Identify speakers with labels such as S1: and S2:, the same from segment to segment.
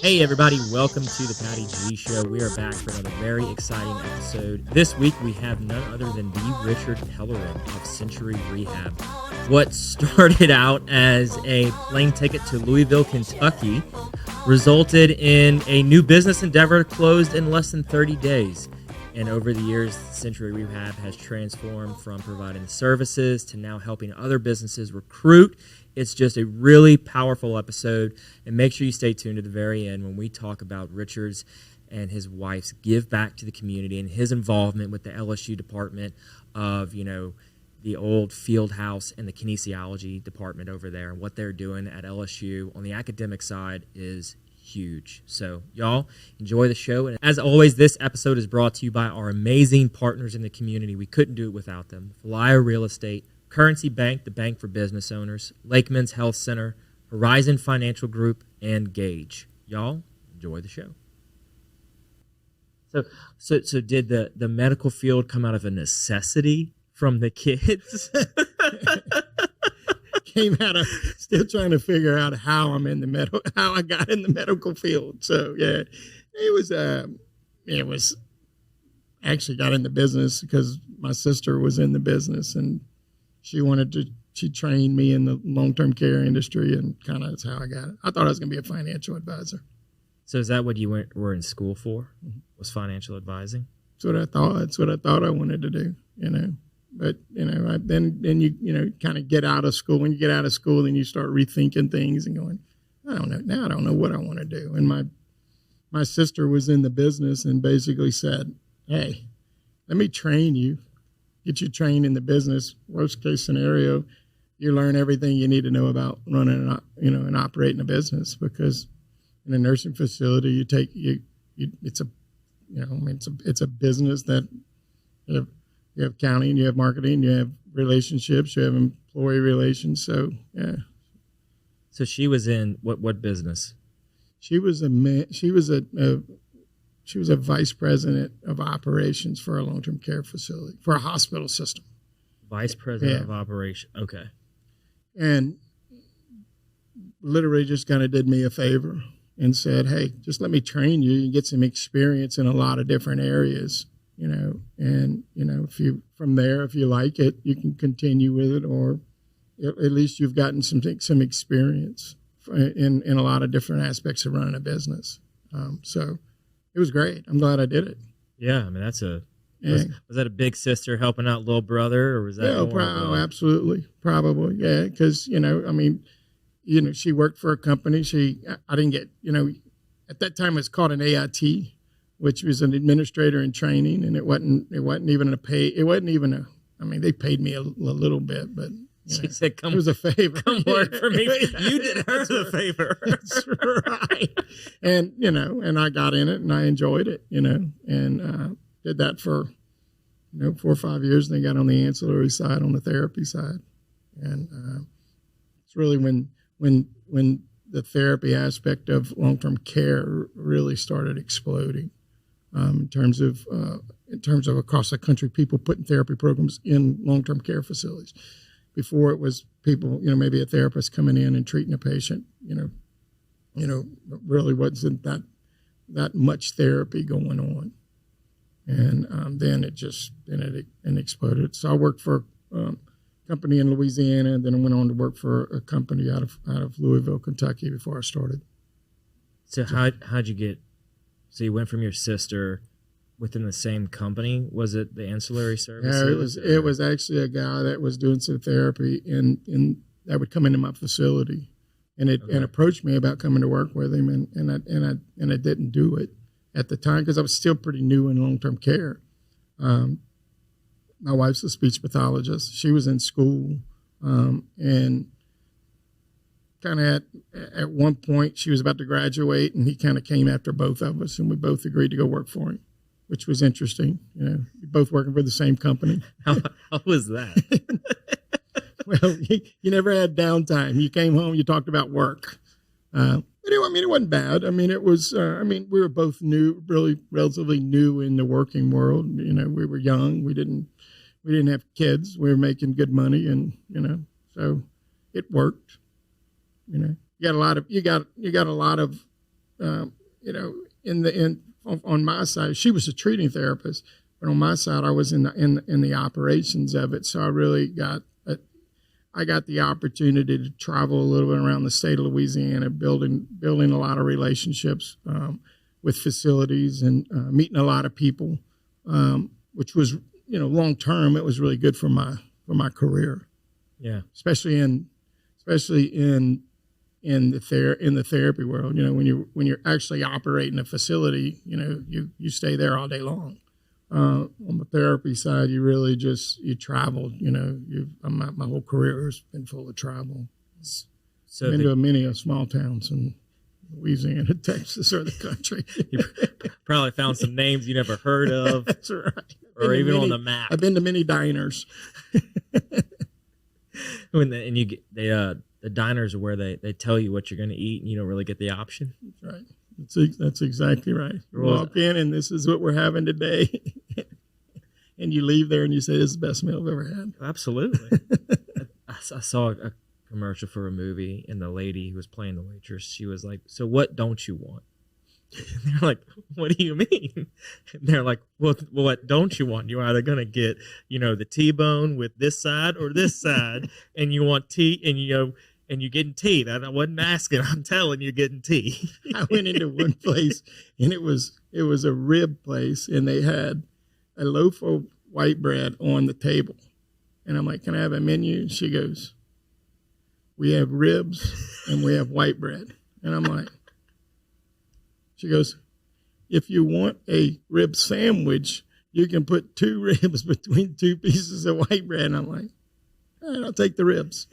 S1: Hey everybody, welcome to the Patty G Show. We are back for another very exciting episode. This week we have none other than the Richard Pellerin of Century Rehab. What started out as a plane ticket to Louisville, Kentucky, resulted in a new business endeavor closed in less than 30 days. And over the years, Century Rehab has transformed from providing services to now helping other businesses recruit. It's just a really powerful episode, and make sure you stay tuned to the very end when we talk about Richard's and his wife's give back to the community and his involvement with the LSU department of, the old Fieldhouse and the kinesiology department over there, and what they're doing at LSU on the academic side is huge. So y'all enjoy the show. And as always, this episode is brought to you by our amazing partners in the community. We couldn't do it without them. Flyer Real Estate, Currency Bank, the bank for business owners, Lakeman's Health Center, Horizon Financial Group, and Gage. Y'all enjoy the show. So did the medical field come out of a necessity from the kids?
S2: Came out of still trying to figure out how I got in the medical field. So yeah, it was actually got in the business because my sister was in the business and she trained me in the long-term care industry, and kind of that's how I got it. I thought I was going to be a financial advisor.
S1: So is that what you were in school for? Was financial advising?
S2: That's what I thought. That's what I thought I wanted to do, But, then you kind of get out of school. When you get out of school, then you start rethinking things and going, I don't know. Now I don't know what I want to do. And my sister was in the business and basically said, hey, let me train you, get you trained in the business. Worst case scenario, you learn everything you need to know about running and operating a business, because in a nursing facility, it's a business that you have accounting, you have marketing, you have relationships, you have employee relations. So yeah.
S1: So she was in what business?
S2: She was a vice president of operations for a long-term care facility, for a hospital system.
S1: Vice president of operation. Okay.
S2: And literally just kind of did me a favor and said, hey, just let me train you and get some experience in a lot of different areas. If you from there, if you like it, you can continue with it, or at least you've gotten some experience in a lot of different aspects of running a business. So it was great. I'm glad I did it.
S1: Yeah, I mean was that a big sister helping out little brother, or was that?
S2: Absolutely, probably, yeah. Because she worked for a company. I didn't get at that time it was called an AIT, which was an administrator in training, and it wasn't even they paid me a little bit, but
S1: she said, "Come,
S2: it was a favor.
S1: Come work for me." You did her the favor.
S2: That's right. And I got in it and I enjoyed it, and did that for 4 or 5 years, and then got on the ancillary side, on the therapy side, and it's really when the therapy aspect of long-term care really started exploding. In terms of across the country, people putting therapy programs in long-term care facilities. Before it was people, maybe a therapist coming in and treating a patient, really wasn't that much therapy going on. And then it exploded. So I worked for a company in Louisiana, and then I went on to work for a company out of Louisville, Kentucky before I started.
S1: So how'd you get? So you went from your sister within the same company? Was it the ancillary services?
S2: Yeah, it was actually a guy that was doing some therapy in that would come into my facility, and approached me about coming to work with him, and I didn't do it at the time because I was still pretty new in long-term care. My wife's a speech pathologist. She was in school, and kind of at one point she was about to graduate, and he kind of came after both of us, and we both agreed to go work for him, which was interesting. We're both working for the same company.
S1: How was that?
S2: Well, you never had downtime. You came home, you talked about work. But it wasn't bad. It was. We were both new, really relatively new in the working world. We were young. We didn't have kids. We were making good money, and so it worked. You got a lot of on my side, she was a treating therapist, but on my side, I was in the operations of it. So I really got the opportunity to travel a little bit around the state of Louisiana, building a lot of relationships with facilities and meeting a lot of people, which was, long term, it was really good for my career.
S1: Yeah,
S2: especially in the therapy world. When you're actually operating a facility, you stay there all day long. On the therapy side, you really you travel. My whole career has been full of travel.
S1: So
S2: I've been to many small towns in Louisiana, Texas, or the country.
S1: You probably found some names you never heard of.
S2: That's right.
S1: Or even on the map.
S2: I've been to many diners.
S1: The diners are where they tell you what you're going to eat, and you don't really get the option.
S2: That's right. That's exactly right. You walk in, and this is what we're having today. And you leave there, and you say, this is the best meal I've ever had.
S1: Absolutely. I saw a commercial for a movie, and the lady who was playing the waitress, she was like, so what don't you want? And they're like, what do you mean? And they're like, well, what don't you want? You're either going to get, the T-bone with this side or this side, and you want tea, and you're getting tea. I wasn't asking. I'm telling you, getting tea.
S2: I went into one place, and it was a rib place, and they had a loaf of white bread on the table. And I'm like, can I have a menu? And she goes, we have ribs, and we have white bread. And I'm like, she goes, if you want a rib sandwich, you can put 2 ribs between 2 pieces of white bread. And I'm like, all right, I'll take the ribs.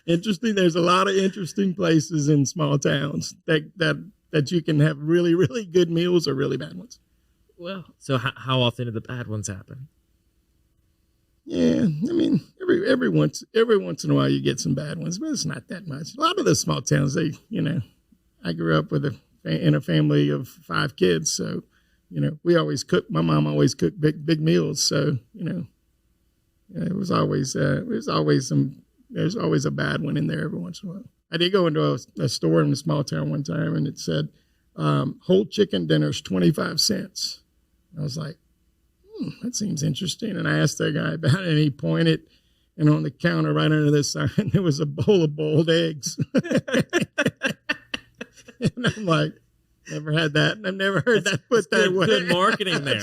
S2: Interesting. There's a lot of interesting places in small towns that you can have really, really good meals or really bad ones.
S1: Well, so how often do the bad ones happen?
S2: Yeah, I mean, every once in a while you get some bad ones, but it's not that much. A lot of the small towns, I grew up in a family of 5 kids, so we always cook. My mom always cooked big meals, so there's always a bad one in there every once in a while. I did go into a store in a small town one time, and it said whole chicken dinner's 25 cents. I was like, that seems interesting. And I asked that guy about it, and he pointed, and on the counter right under this sign, there was a bowl of boiled eggs. And I'm like, never had that. And I've never heard that put that way.
S1: Good marketing there.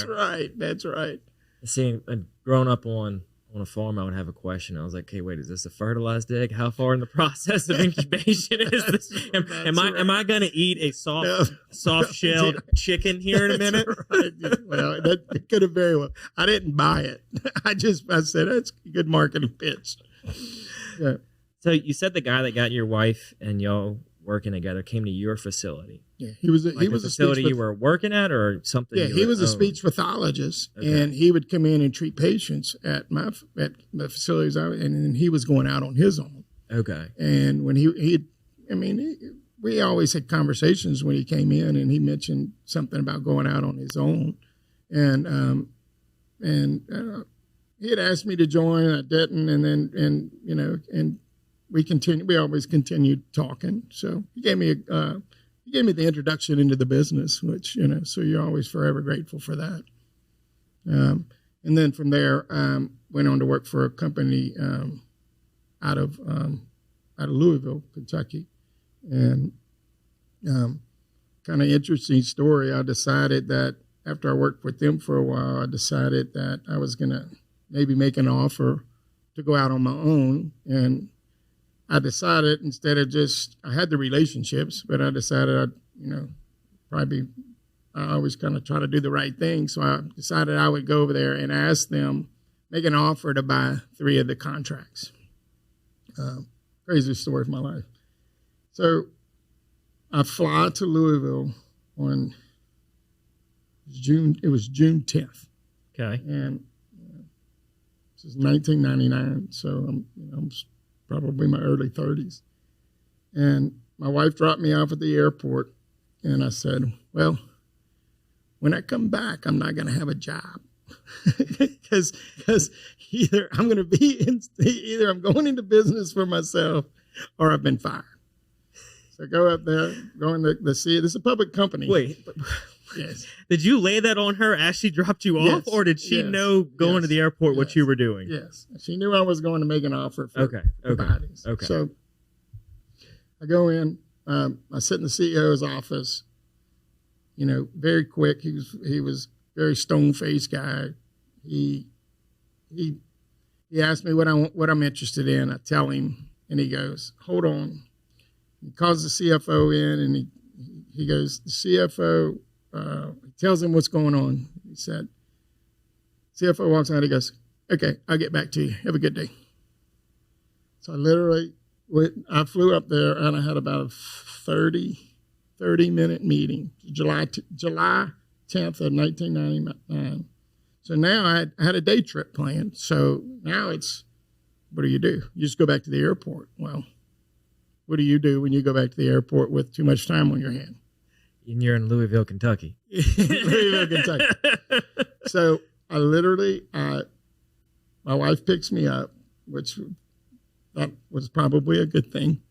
S2: That's right.
S1: See, growing up on a farm, I would have a question. I was like, "Hey, wait, is this a fertilized egg? How far in the process of incubation is this? Am I going to eat a soft-shelled chicken here in a minute?"
S2: Right. Well, that could have very well. I didn't buy it. I said that's a good marketing pitch. Yeah.
S1: So you said the guy that got your wife and y'all working together came to your facility.
S2: Yeah, he was a
S1: facility you were working at, or something.
S2: Yeah, he was a speech pathologist, and he would come in and treat patients at the facilities, and then he was going out on his own. Okay. And when we always had conversations when he came in, and he mentioned something about going out on his own, and he had asked me to join. I didn't, and we always continued talking. So he gave me the introduction into the business, which, so you're always forever grateful for that. And then from there, went on to work for a company out of Louisville, Kentucky. And kind of interesting story. I decided that after I worked with them for a while, I decided that I was going to maybe make an offer to go out on my own. And I decided I had the relationships, but I decided I always kind of try to do the right thing. So I decided I would go over there and ask them, make an offer to buy 3 of the contracts. Craziest story of my life. So I fly to Louisville on June 10th.
S1: Okay.
S2: And this is 1999. So I'm probably my early 30s. And my wife dropped me off at the airport, and I said, well, when I come back, I'm not going to have a job because either I'm going into business for myself or I've been fired. So go up there, go in the sea. This is a public company.
S1: Wait,
S2: Yes.
S1: did you lay that on her as she dropped you off,
S2: Yes.
S1: or did she
S2: Yes.
S1: know going to the airport what
S2: Yes.
S1: you were doing?
S2: Yes. She knew I was going to make an offer for bodies.
S1: Okay.
S2: So I go in, I sit in the CEO's office, very quick. He was very stone-faced guy. He asked me what I'm interested in. I tell him, and he goes, "Hold on." He calls the CFO in, and he goes, the CFO, he tells him what's going on. He said, CFO walks out, he goes, "Okay, I'll get back to you. Have a good day." So I flew up there, and I had about a 30-minute meeting, July 10th of 1999. So now I had a day trip planned. So now it's, what do? You just go back to the airport. Well, what do you do when you go back to the airport with too much time on your hand?
S1: And you're in Louisville, Kentucky.
S2: Louisville, Kentucky. So I literally, my wife picks me up, which that was probably a good thing.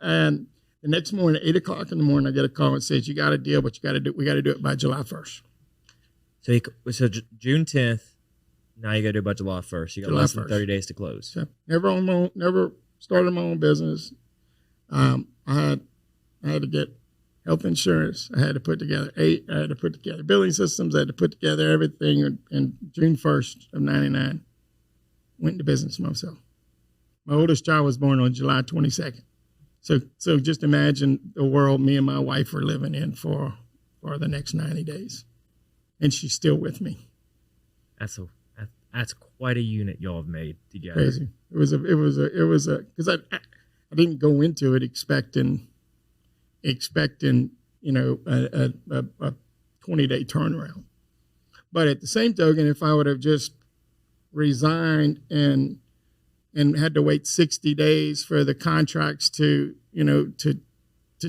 S2: And the next morning, 8 o'clock in the morning, I get a call and says, "You got a deal, but we got to do it by July 1st.
S1: So June 10th, now you got to do it by July 1st. You got
S2: July
S1: less than
S2: 1st.
S1: 30 days to close.
S2: So never started my own business. I had to get health insurance. I had to put together billing systems. I had to put together everything. And June 1st of 99, went into business myself. My oldest child was born on July 22nd. So just imagine the world me and my wife were living in for the next 90 days. And she's still with me.
S1: That's quite a unit y'all have made together.
S2: Crazy. It was because I didn't go into it expecting a 20-day turnaround. But at the same token, if I would have just resigned and had to wait 60 days for the contracts to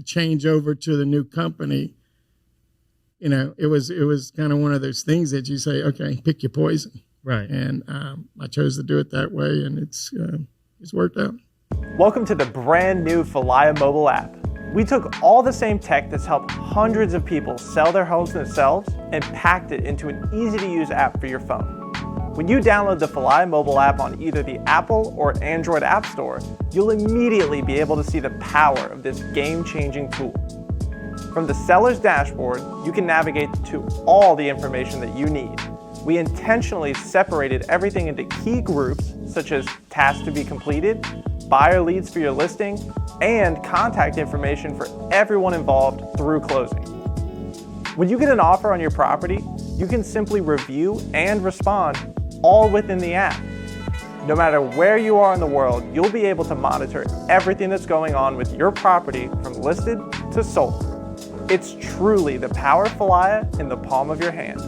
S2: change over to the new company, it was kind of one of those things that you say, okay, pick your poison.
S1: Right.
S2: And I chose to do it that way, and it's worked out.
S3: Welcome to the brand new Falia mobile app. We took all the same tech that's helped hundreds of people sell their homes themselves and packed it into an easy-to-use app for your phone. When you download the Falia mobile app on either the Apple or Android App Store, you'll immediately be able to see the power of this game-changing tool. From the seller's dashboard, you can navigate to all the information that you need. We intentionally separated everything into key groups, such as tasks to be completed, buyer leads for your listing, and contact information for everyone involved through closing. When you get an offer on your property, you can simply review and respond all within the app. No matter where you are in the world, you'll be able to monitor everything that's going on with your property from listed to sold. It's truly the power of Falia in the palm of your hand.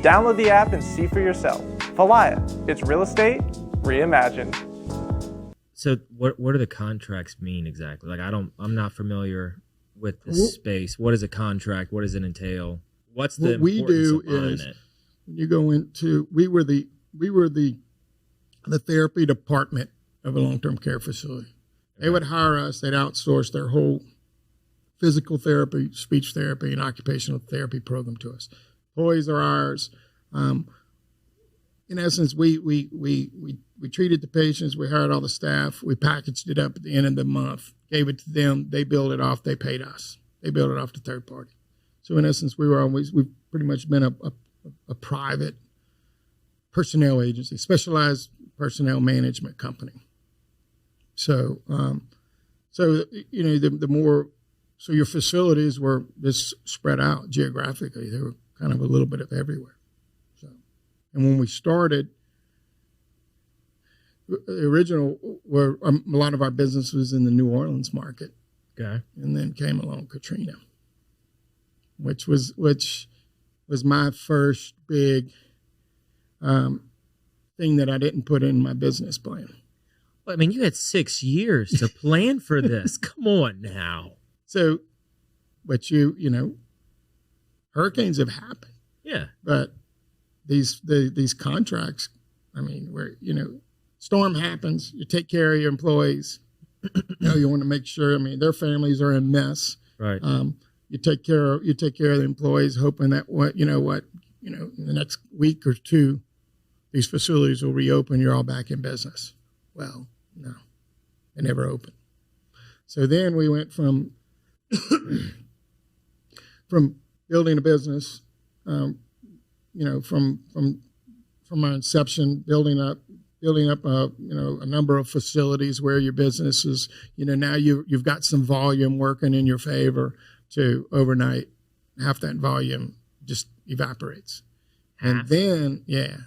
S3: Download the app and see for yourself. Falia, it's real estate reimagined.
S1: So what do the contracts mean exactly? Like I'm not familiar with the space. What is a contract? What does it entail? What's the
S2: what we do is
S1: it?
S2: When you go into we were the therapy department of a long-term care facility. They would hire us. They'd outsource their whole physical therapy, speech therapy, and occupational therapy program to us. Employees are ours. In essence, we treated the patients. We hired all the staff. We packaged it up at the end of the month, gave it to them. They billed it off. They paid us. They billed it off to third party. So in essence, we've pretty much been a private personnel agency, specialized personnel management company. So, the more, so your facilities were just spread out geographically. They were kind of a little bit of everywhere. So, and when we started, the original were a lot of our business was in the New Orleans market.
S1: Okay.
S2: And then came along Katrina, which was my first big thing that I didn't put in my business plan.
S1: Well, I mean, you had 6 years to plan for this. Come on now.
S2: So, but hurricanes have happened.
S1: Yeah.
S2: But these contracts, I mean, where storm happens, you take care of your employees, You want to make sure. I mean, their families are in mess.
S1: Right.
S2: You take care of the employees, hoping that in the next week or two, these facilities will reopen. You're all back in business. Well, no, they never opened. So then we went from building a business, from our inception, building up a number of facilities where your business is, now you've got some volume working in your favor, to overnight half that volume just evaporates. And then, yeah. Wow.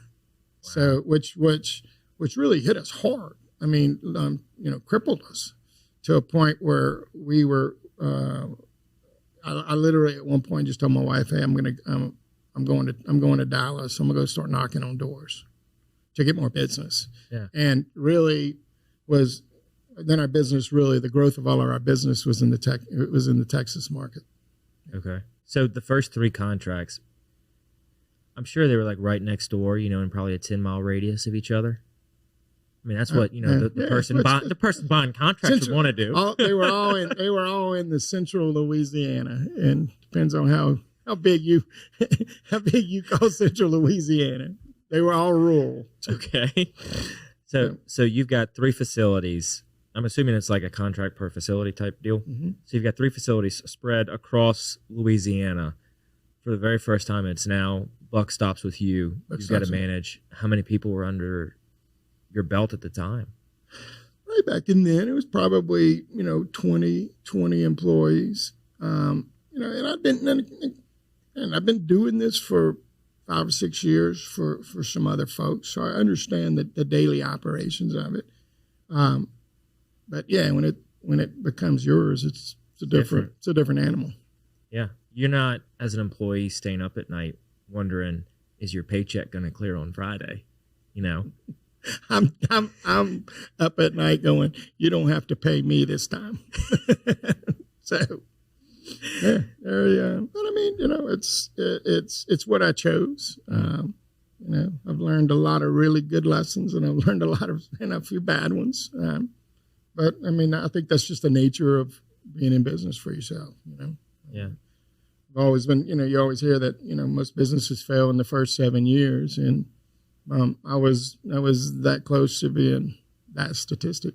S2: So which really hit us hard. I mean, crippled us to a point where we were, I literally at one point just told my wife, hey, I'm going to Dallas. I'm going to go start knocking on doors to get more business. Yeah. And really then our business, really the growth of all of our business was in the Texas market. Okay.
S1: So the first 3 contracts, I'm sure they were like right next door, in probably a 10-mile radius of each other. I mean, that's what, the person buying contracts would want to do.
S2: They were all in the central Louisiana, and depends on how big you call central Louisiana. They were all rural.
S1: Okay. So you've got 3 facilities. I'm assuming it's like a contract per facility type deal. Mm-hmm. So you've got 3 facilities spread across Louisiana. For the very first time, it's now buck stops with you. You've got to manage. How many people were under your belt at the time?
S2: Right back then, it was probably 20 employees. And I've been doing this for 5 or 6 years for some other folks, so I understand the daily operations of it. But yeah, when it becomes yours, it's a different animal.
S1: Yeah, you're not, as an employee, staying up at night wondering, is your paycheck going to clear on Friday?
S2: I'm up at night going, you don't have to pay me this time. So yeah, but I mean, it's what I chose. I've learned a lot of really good lessons, and I've learned a few bad ones. But I mean, I think that's just the nature of being in business for yourself.
S1: Yeah.
S2: I've always been, you always hear that, most businesses fail in the first 7 years, and I was that close to being that statistic.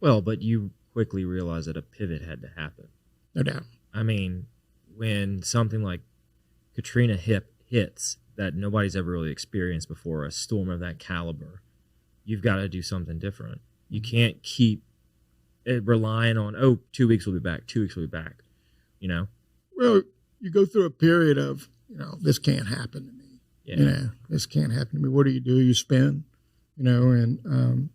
S1: Well, but you quickly realized that a pivot had to happen.
S2: No doubt.
S1: I mean, when something like Katrina hits that nobody's ever really experienced before, a storm of that caliber, you've got to do something different. You can't keep relying on, 2 weeks we'll be back, 2 weeks we'll be back,
S2: Well, you go through a period of, this can't happen to me. Yeah. This can't happen to me. What do? You spin, and,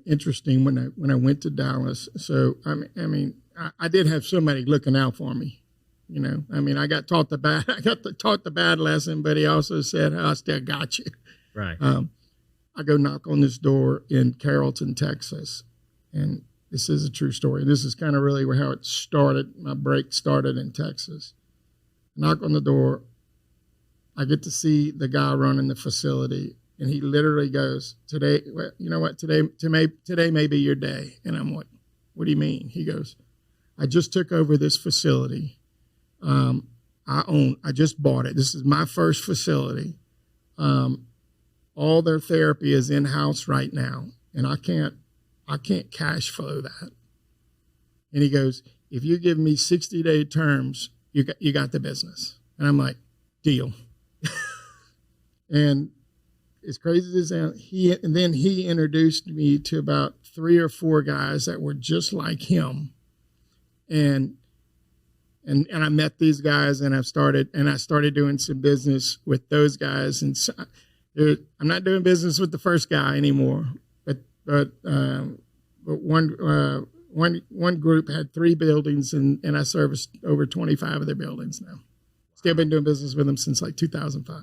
S2: interesting when I went to Dallas. So, I did have somebody looking out for me, I got taught the bad lesson, but he also said, I still got you.
S1: Right.
S2: I go knock on this door in Carrollton, Texas, and this is a true story. This is kind of really how it started. My break started in Texas. Knock on the door. I get to see the guy running the facility, and he literally goes, "Today, you know what? Today may be your day." And I'm like, "What do you mean?" He goes, "I just took over this facility. I just bought it. This is my first facility. All their therapy is in-house right now, and I can't cash flow that." And he goes, "If you give me 60-day terms, you got the business." And I'm like, "Deal." And as crazy as that, he introduced me to about 3 or 4 guys that were just like him, and I met these guys, and I started doing some business with those guys. And so, I'm not doing business with the first guy anymore, but one group had 3 buildings, and I serviced over 25 of their buildings now. Still been doing business with them since like 2005.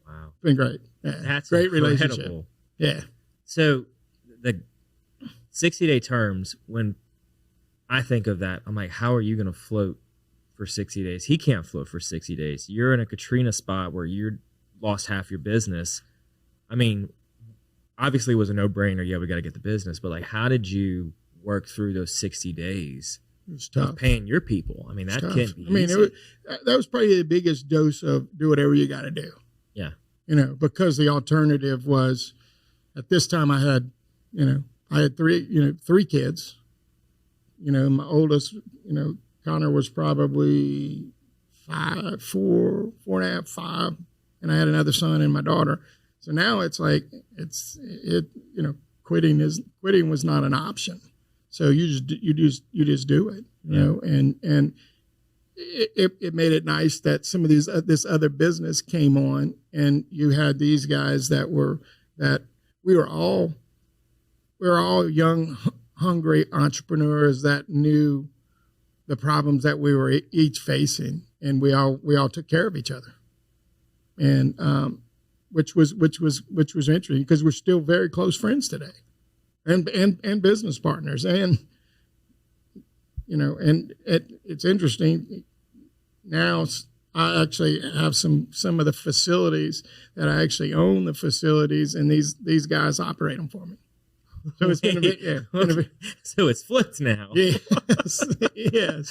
S1: Wow,
S2: it's been great. Yeah.
S1: That's
S2: great
S1: incredible.
S2: Relationship. Yeah.
S1: So the 60-day terms, when I think of that, I'm like, how are you going to float for 60 days? He can't float for 60 days. You're in a Katrina spot where you lost half your business. I mean, obviously it was a no-brainer. Yeah, we got to get the business. But like, how did you work through those 60 days?
S2: It was tough.
S1: Of paying your people. I mean, that can't be
S2: easy.
S1: Easy.
S2: That was probably the biggest dose of do whatever you got to do.
S1: Yeah.
S2: Because the alternative was, at this time I had three kids. My oldest, Connor was probably 5, 4, 4.5, 5, and I had another son and my daughter. So now it's like quitting was not an option. So you just do it, and it made it nice that some of this other business came on, and you had these guys that we were all young, hungry entrepreneurs that knew the problems that we were each facing, and we all took care of each other, and which was interesting because we're still very close friends today. And business partners, and it's interesting. Now I actually have some of the facilities that I actually own the facilities, and these guys operate them for me. So it's been a bit,
S1: So it's flipped now.
S2: Yes.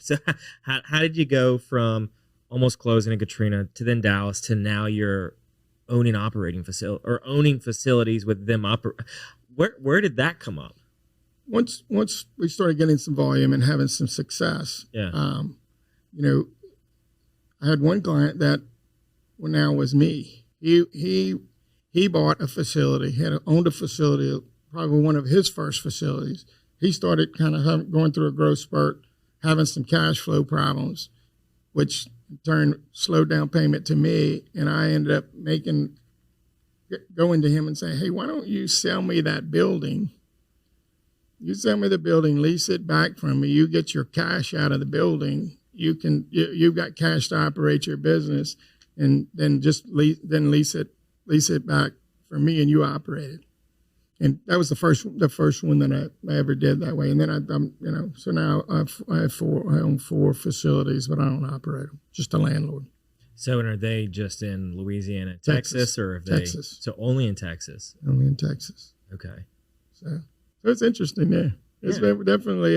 S1: So how did you go from almost closing in Katrina to then Dallas to now you're owning facilities with them Where did that come up?
S2: Once we started getting some volume and having some success, I had one client that now was me. He bought a facility, owned a facility, probably one of his first facilities. He started kind of going through a growth spurt, having some cash flow problems, which in turn slowed down payment to me, and I ended up going to him and saying, hey, why don't you sell me that building? You sell me the building, lease it back from me. You get your cash out of the building. You've got cash to operate your business, and then just lease it back from me, and you operate it. And that was the first one that I ever did that way. And then so now I own 4 facilities, but I don't operate them. Just a landlord.
S1: So, and are they just in Louisiana, Texas, or have they?
S2: Texas.
S1: So only in Texas.
S2: Only in Texas.
S1: Okay.
S2: So it's interesting. Yeah, it's definitely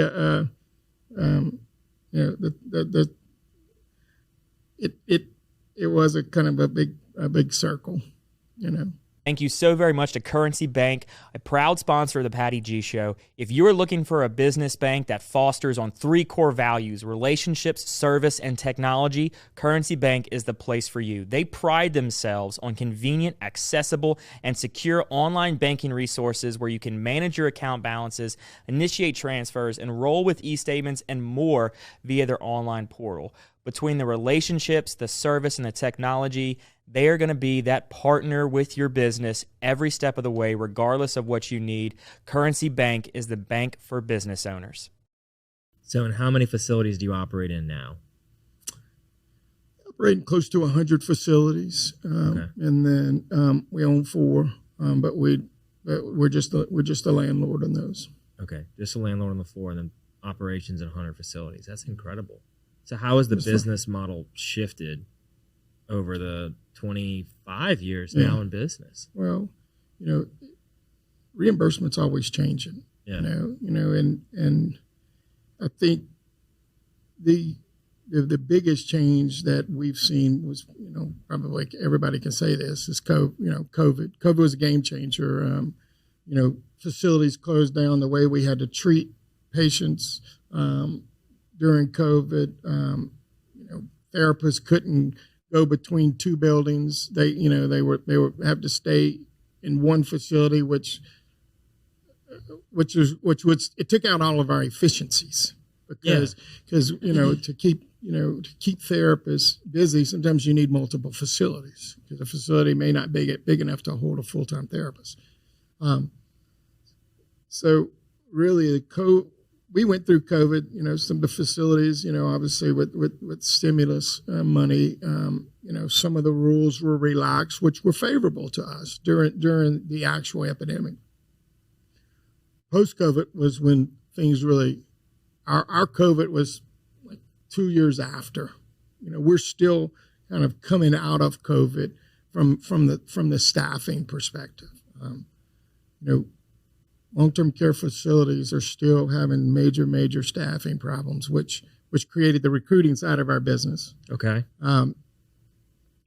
S2: it was a kind of a big circle,
S4: Thank you so very much to Currency Bank, a proud sponsor of the Patty G Show. If you are looking for a business bank that fosters on 3 core values, relationships, service, and technology, Currency Bank is the place for you. They pride themselves on convenient, accessible, and secure online banking resources where you can manage your account balances, initiate transfers, enroll with e-statements, and more via their online portal. Between the relationships, the service, and the technology, they are going to be that partner with your business every step of the way, regardless of what you need. Currency Bank is the bank for business owners.
S1: So, and how many facilities do you operate in now?
S2: Operating close to 100 facilities,
S1: Okay.
S2: and then we own 4, but we're just a landlord on those.
S1: Okay, just a landlord on the 4, and then operations in 100 facilities. That's incredible. So how has the business model shifted over the 25 years now in business?
S2: Well, reimbursement's always changing.
S1: Yeah.
S2: And I think the biggest change that we've seen was, probably everybody can say this, is COVID. COVID was a game changer. Facilities closed down, the way we had to treat patients during COVID. Therapists couldn't go between 2 buildings. They would have to stay in one facility, which it took out all of our efficiencies because to keep therapists busy, sometimes you need multiple facilities because a facility may not be big enough to hold a full-time therapist. So really we went through COVID, some of the facilities, obviously with stimulus money, some of the rules were relaxed, which were favorable to us during the actual epidemic. Post-COVID was when things really, our COVID was like 2 years after. We're still kind of coming out of COVID from the staffing perspective. Long-term care facilities are still having major staffing problems, which created the recruiting side of our business.
S1: Okay.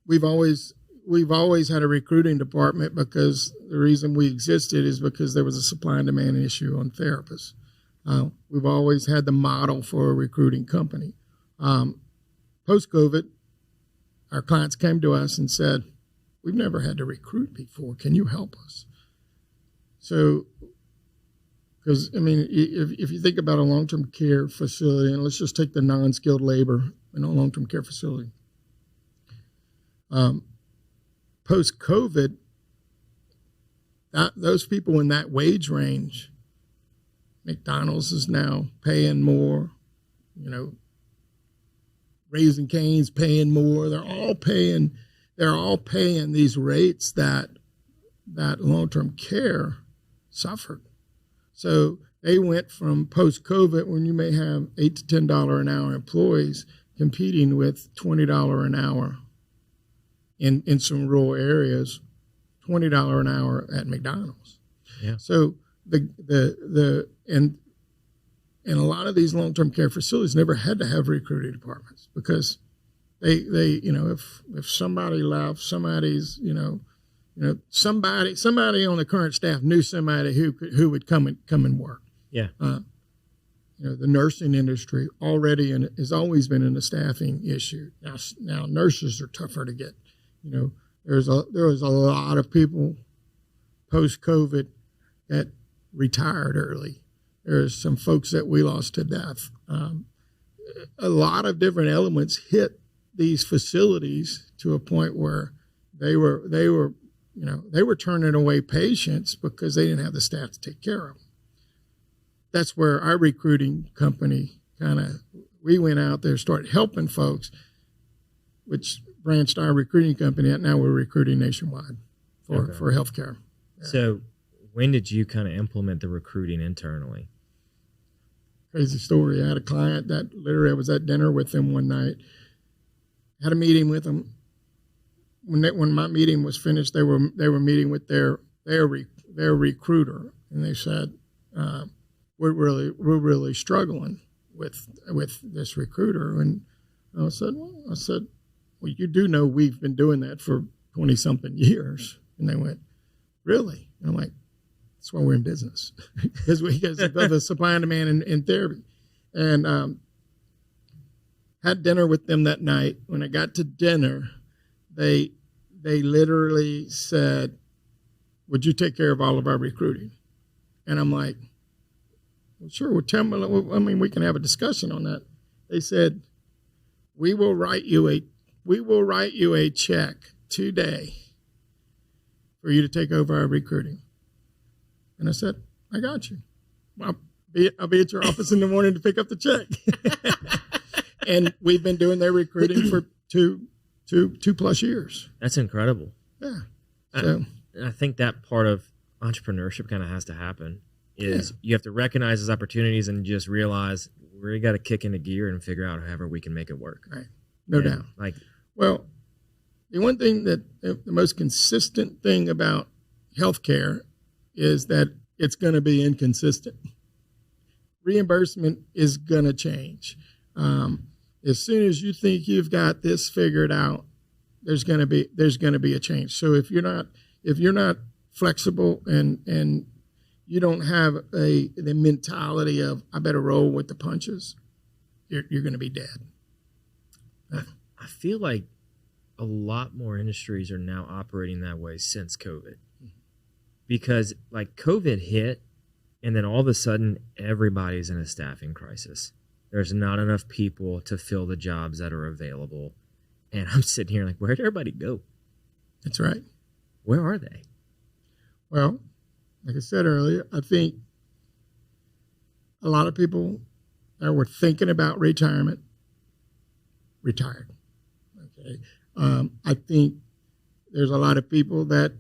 S2: We've always had a recruiting department because the reason we existed is because there was a supply and demand issue on therapists. We've always had the model for a recruiting company. Post-COVID, our clients came to us and said, "We've never had to recruit before. Can you help us?" So, because, if you think about a long-term care facility, and let's just take the non-skilled labor in a long-term care facility. Post-COVID, those people in that wage range, McDonald's is now paying more, Raising Cane's paying more. They're all paying these rates that long-term care suffered. So they went from post-COVID, when you may have $8 to $10 an hour employees competing with $20 an hour in some rural areas, $20 an hour at McDonald's.
S1: Yeah. So
S2: and a lot of these long-term care facilities never had to have recruiting departments because they if somebody left, somebody on the current staff knew somebody who would come and work.
S1: Yeah.
S2: The nursing industry has always been in a staffing issue. Now nurses are tougher to get. There was a lot of people post-COVID that retired early. There's some folks that we lost to death. A lot of different elements hit these facilities to a point where they were turning away patients because they didn't have the staff to take care of them. That's where our recruiting company we went out there, started helping folks, which branched our recruiting company out. Now we're recruiting nationwide for healthcare. Yeah.
S1: So when did you kind of implement the recruiting internally?
S2: Crazy story. I had a client that literally I was at dinner with them one night, had a meeting with them. When my meeting was finished, they were meeting with their recruiter, and they said, we're really struggling with this recruiter. And I said, well, you do know we've been doing that for 20-something years. And they went, really? And I'm like, that's why we're in business, because of the supply and demand in therapy. And had dinner with them that night. When I got to dinner, they literally said, would you take care of all of our recruiting? And I'm like, well, sure. Well, tell me, we can have a discussion on that. They said, we will write you a check today for you to take over our recruiting. And I said, I got you. I'll be at your office in the morning to pick up the check. And we've been doing their recruiting for two plus years.
S1: That's incredible.
S2: Yeah. So
S1: I think that part of entrepreneurship kind of has to happen is you have to recognize those opportunities and just realize we got to kick into gear and figure out however we can make it work.
S2: Right. No doubt. Well, the one thing the most consistent thing about healthcare is that it's going to be inconsistent. Reimbursement is going to change. As soon as you think you've got this figured out, there's going to be a change. So if you're not flexible and you don't have the mentality of I better roll with the punches, you're going to be dead.
S1: I feel like a lot more industries are now operating that way since COVID. Because like COVID hit, and then all of a sudden everybody's in a staffing crisis. There's not enough people to fill the jobs that are available. And I'm sitting here like, where'd everybody go?
S2: That's right.
S1: Where are they?
S2: Well, like I said earlier, I think a lot of people that were thinking about retirement retired. Okay. I think there's a lot of people that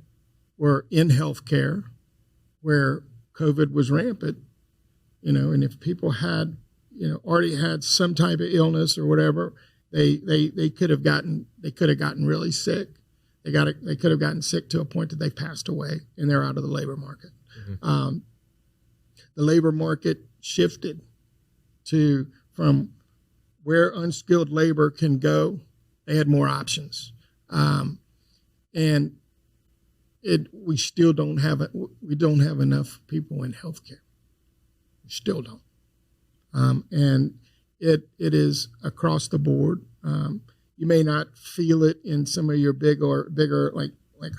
S2: were in healthcare where COVID was rampant, and if people had, already had some type of illness or whatever, they could have gotten really sick. They could have gotten sick to a point that they passed away, and they're out of the labor market. Mm-hmm. The labor market shifted from where unskilled labor can go. They had more options, and we still don't have enough people in healthcare. We still don't, and it is across the board. You may not feel it in some of your bigger like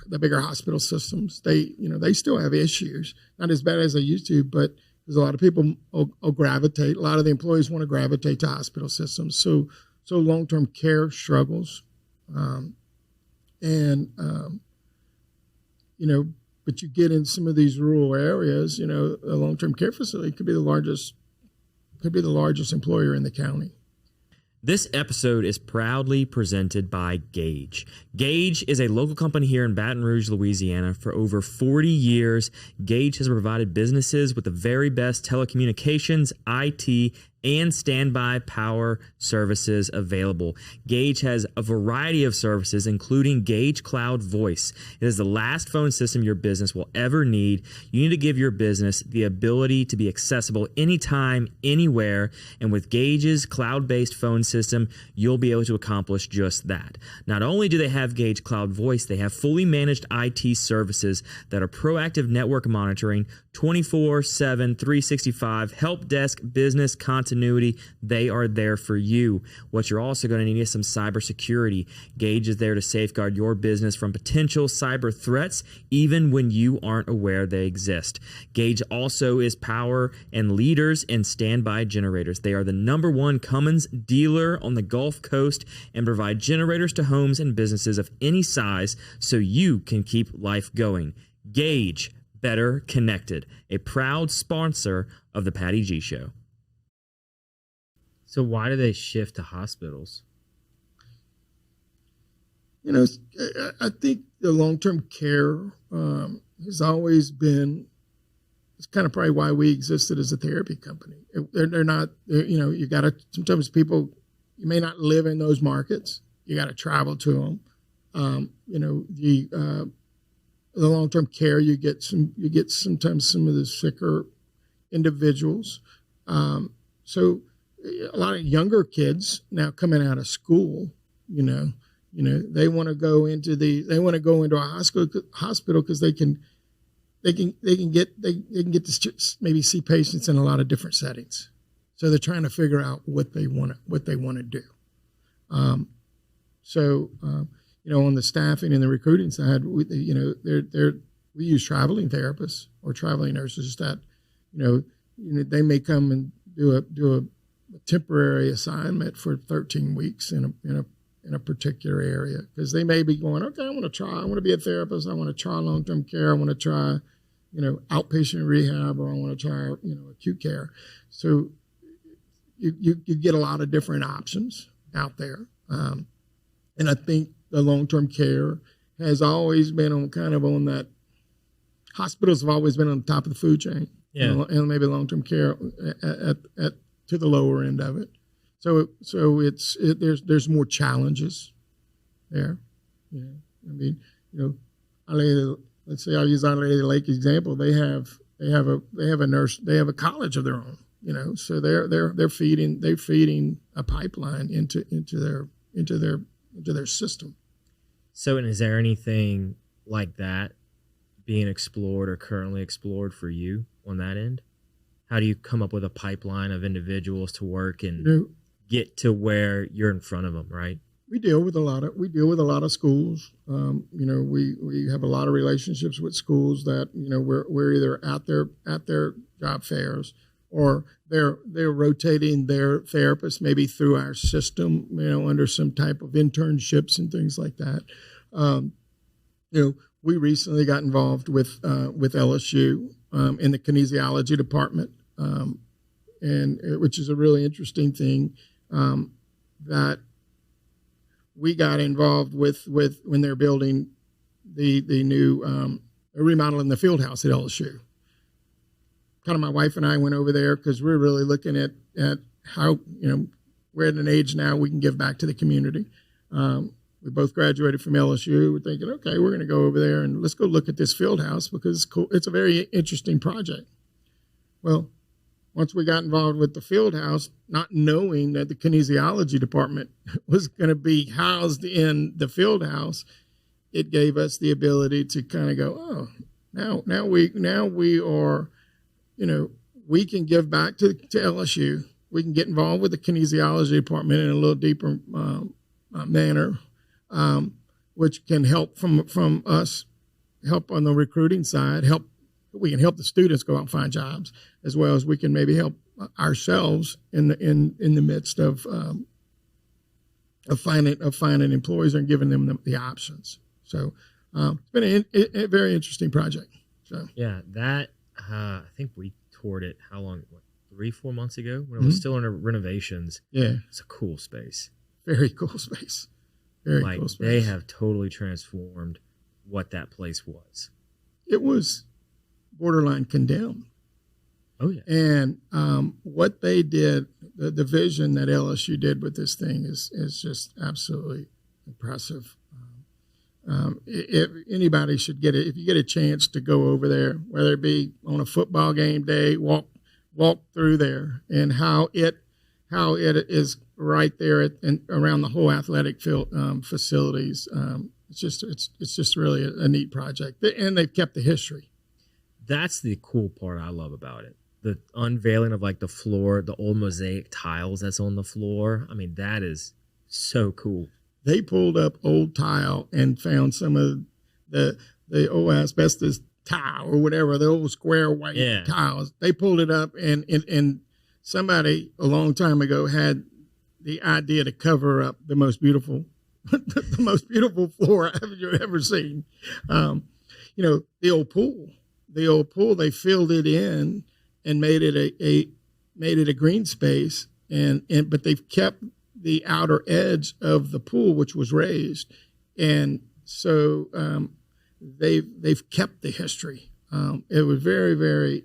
S2: the bigger hospital systems. They still have issues, not as bad as they used to, but there's a lot of people will gravitate. A lot of the employees want to gravitate to hospital systems. So long-term care struggles, but you get in some of these rural areas. A long-term care facility could be the largest employer in the county.
S1: This episode is proudly presented by Gage. Gage is a local company here in Baton Rouge, Louisiana. For over 40 years, Gage has provided businesses with the very best telecommunications, IT, and standby power services available. Gage has a variety of services, including Gage Cloud Voice. It is the last phone system your business will ever need. You need to give your business the ability to be accessible anytime, anywhere, and with Gage's cloud-based phone system, you'll be able to accomplish just that. Not only do they have Gage Cloud Voice, they have fully managed IT services that are proactive network monitoring, 24/7, 365, help desk, business continuity. They are there for you. What you're also going to need is some cybersecurity. Gage is there to safeguard your business from potential cyber threats, even when you aren't aware they exist. Gage also is power and leaders in standby generators. They are the #1 Cummins dealer on the Gulf Coast and provide generators to homes and businesses of any size so you can keep life going. Gage, better connected, a proud sponsor of the Patty G Show. So why do they shift to hospitals?
S2: I think the long-term care has always been, it's kind of probably why we existed as a therapy company. They're not, you got to, sometimes people, you may not live in those markets. You got to travel to them. The long-term care, you get sometimes some of the sicker individuals. So a lot of younger kids now coming out of school, they want to go into a hospital because they can get to maybe see patients in a lot of different settings. So they're trying to figure out what they want to do. On the staffing and the recruiting side, we use traveling therapists or traveling nurses that, they may come and do a temporary assignment for 13 weeks in a particular area, because they may be going, okay, I want to be a therapist. I want to try long-term care. I want to try, outpatient rehab, or I want to try, acute care. So you get a lot of different options out there. And I think the long-term care has always been on that. Hospitals have always been on the top of the food chain, and maybe long-term care at to the lower end of it. So there's more challenges there. Let's say I'll use Our Lady of the Lake example. They have a college of their own. So they're feeding a pipeline into their system.
S1: So, and is there anything like that being explored or currently explored for you on that end? How do you come up with a pipeline of individuals to work and get to where you're in front of them, right?
S2: We deal with a lot of schools. We have a lot of relationships with schools that, we're either at their job fairs, or they're rotating their therapists maybe through our system, under some type of internships and things like that. We recently got involved with LSU in the kinesiology department, which is a really interesting thing that we got involved with when they're building the new remodeling the Fieldhouse at LSU. Kind of my wife and I went over there because we're really looking at how, we're at an age now we can give back to the community. We both graduated from LSU. We're thinking, okay, we're going to go over there and let's go look at this field house because it's cool. It's a very interesting project. Well, once we got involved with the field house, not knowing that the kinesiology department was going to be housed in the field house, it gave us the ability to kind of go, oh, now we are, we can give back to LSU. We can get involved with the kinesiology department in a little deeper manner, which can help from us, help on the recruiting side, we can help the students go out and find jobs, as well as we can maybe help ourselves in the midst of finding employees and giving them the options. So it's been a very interesting project. So
S1: yeah, that I think we toured it. How long? 3-4 months ago when it was still under renovations.
S2: Yeah,
S1: it's a cool space.
S2: Very cool space. Very cool space.
S1: They have totally transformed what that place was.
S2: It was borderline condemned.
S1: Oh yeah.
S2: And what they did, the vision that LSU did with this thing is just absolutely impressive. If anybody should get it, if you get a chance to go over there, whether it be on a football game day, walk through there, and how it is right there and around the whole athletic field facilities. It's just really a neat project, and they've kept the history.
S1: That's the cool part I love about it. The unveiling of like the floor, the old mosaic tiles that's on the floor. I mean, that is so cool.
S2: They pulled up old tile and found some of the old asbestos tile or whatever, the old square white tiles. They pulled it up and somebody a long time ago had the idea to cover up the most beautiful floor I've ever seen. The old pool. They filled it in and made it a green space, but they've kept the outer edge of the pool, which was raised, and so they've kept the history. It was very, very.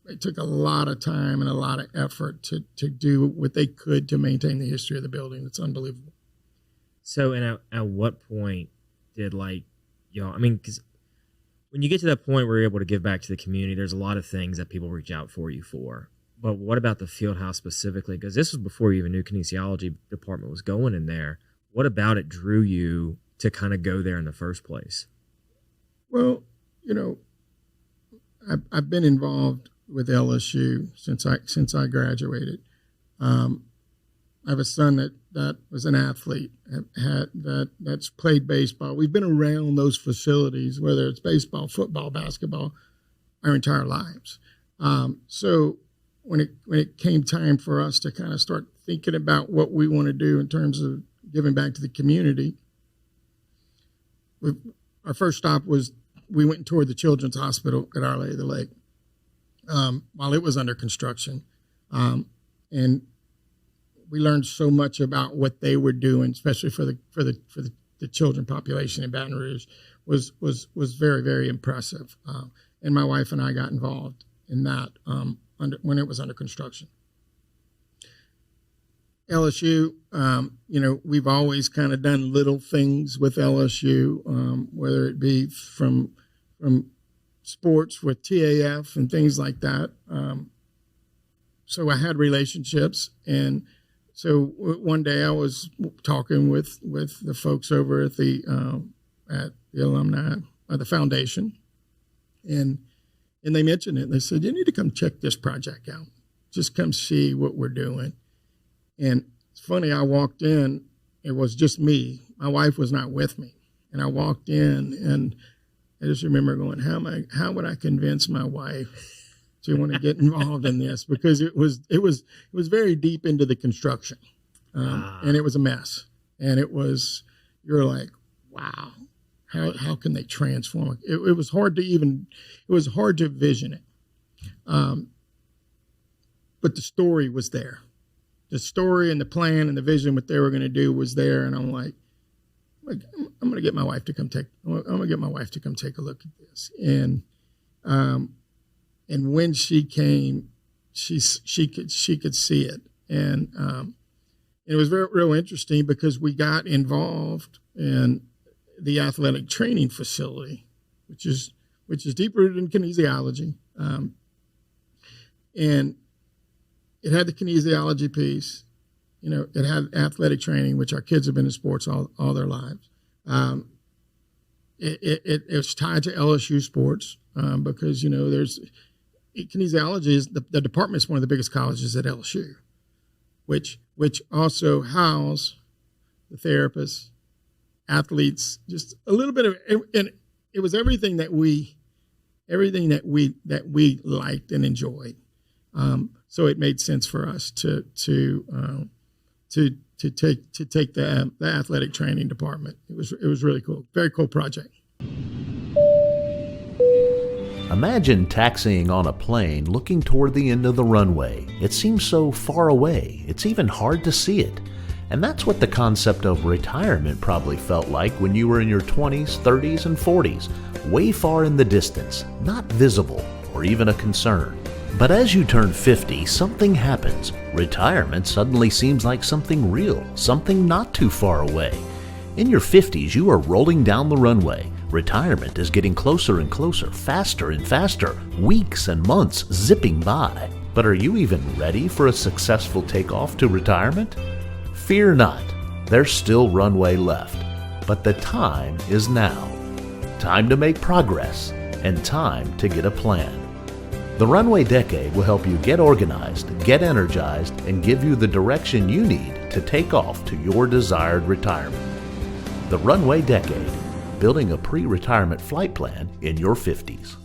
S2: It took a lot of time and a lot of effort to do what they could to maintain the history of the building. It's unbelievable.
S1: So, and at what point did because when you get to that point where you're able to give back to the community, there's a lot of things that people reach out for you for. But what about the field house specifically? Because this was before you even knew kinesiology department was going in there. What about it drew you to kind of go there in the first place? Well,
S2: I've been involved with LSU since I graduated. I have a son that was an athlete, that's played baseball. We've been around those facilities, whether it's baseball, football, basketball, our entire lives. So when it came time for us to kind of start thinking about what we want to do in terms of giving back to the community, our first stop was we went and toured the Children's Hospital at Our Lady of the Lake while it was under construction, and we learned so much about what they were doing, especially for the children population in Baton Rouge, was very, very impressive. And my wife and I got involved in that when it was under construction. LSU, we've always kind of done little things with LSU, whether it be from sports with TAF and things like that. So I had relationships, and so one day I was talking with the folks over at the alumni, the foundation, and they mentioned it. They said, you need to come check this project out. Just come see what we're doing. And it's funny, I walked in, it was just me. My wife was not with me. And I walked in, and I just remember going, how would I convince my wife to want to get involved in this? Because it was very deep into the construction. And it was a mess. And you're like, wow, how can they transform it? It was hard to vision it. But the story was there. The story and the plan and the vision, what they were going to do, was there, and I'm like, I'm going to get my wife to come take a look at this. And when she came, she could see it, and it was real interesting because we got involved in the athletic training facility, which is deep rooted in kinesiology, and it had the kinesiology piece. It had athletic training, which our kids have been in sports all their lives. It was tied to LSU sports because there's kinesiology is the department is one of the biggest colleges at LSU, which also house the therapists, athletes, just a little bit of, and it was everything that we liked and enjoyed. So it made sense for us to take the athletic training department. It was really cool, very cool project.
S5: Imagine taxiing on a plane looking toward the end of the runway. It seems so far away, it's even hard to see it. And that's what the concept of retirement probably felt like when you were in your 20s, 30s, and 40s, way far in the distance, not visible or even a concern. But as you turn 50, something happens. Retirement suddenly seems like something real, something not too far away. In your 50s, you are rolling down the runway. Retirement is getting closer and closer, faster and faster, weeks and months zipping by. But are you even ready for a successful takeoff to retirement? Fear not, there's still runway left. But the time is now. Time to make progress and time to get a plan. The Runway Decade will help you get organized, get energized, and give you the direction you need to take off to your desired retirement. The Runway Decade, building a pre-retirement flight plan in your 50s.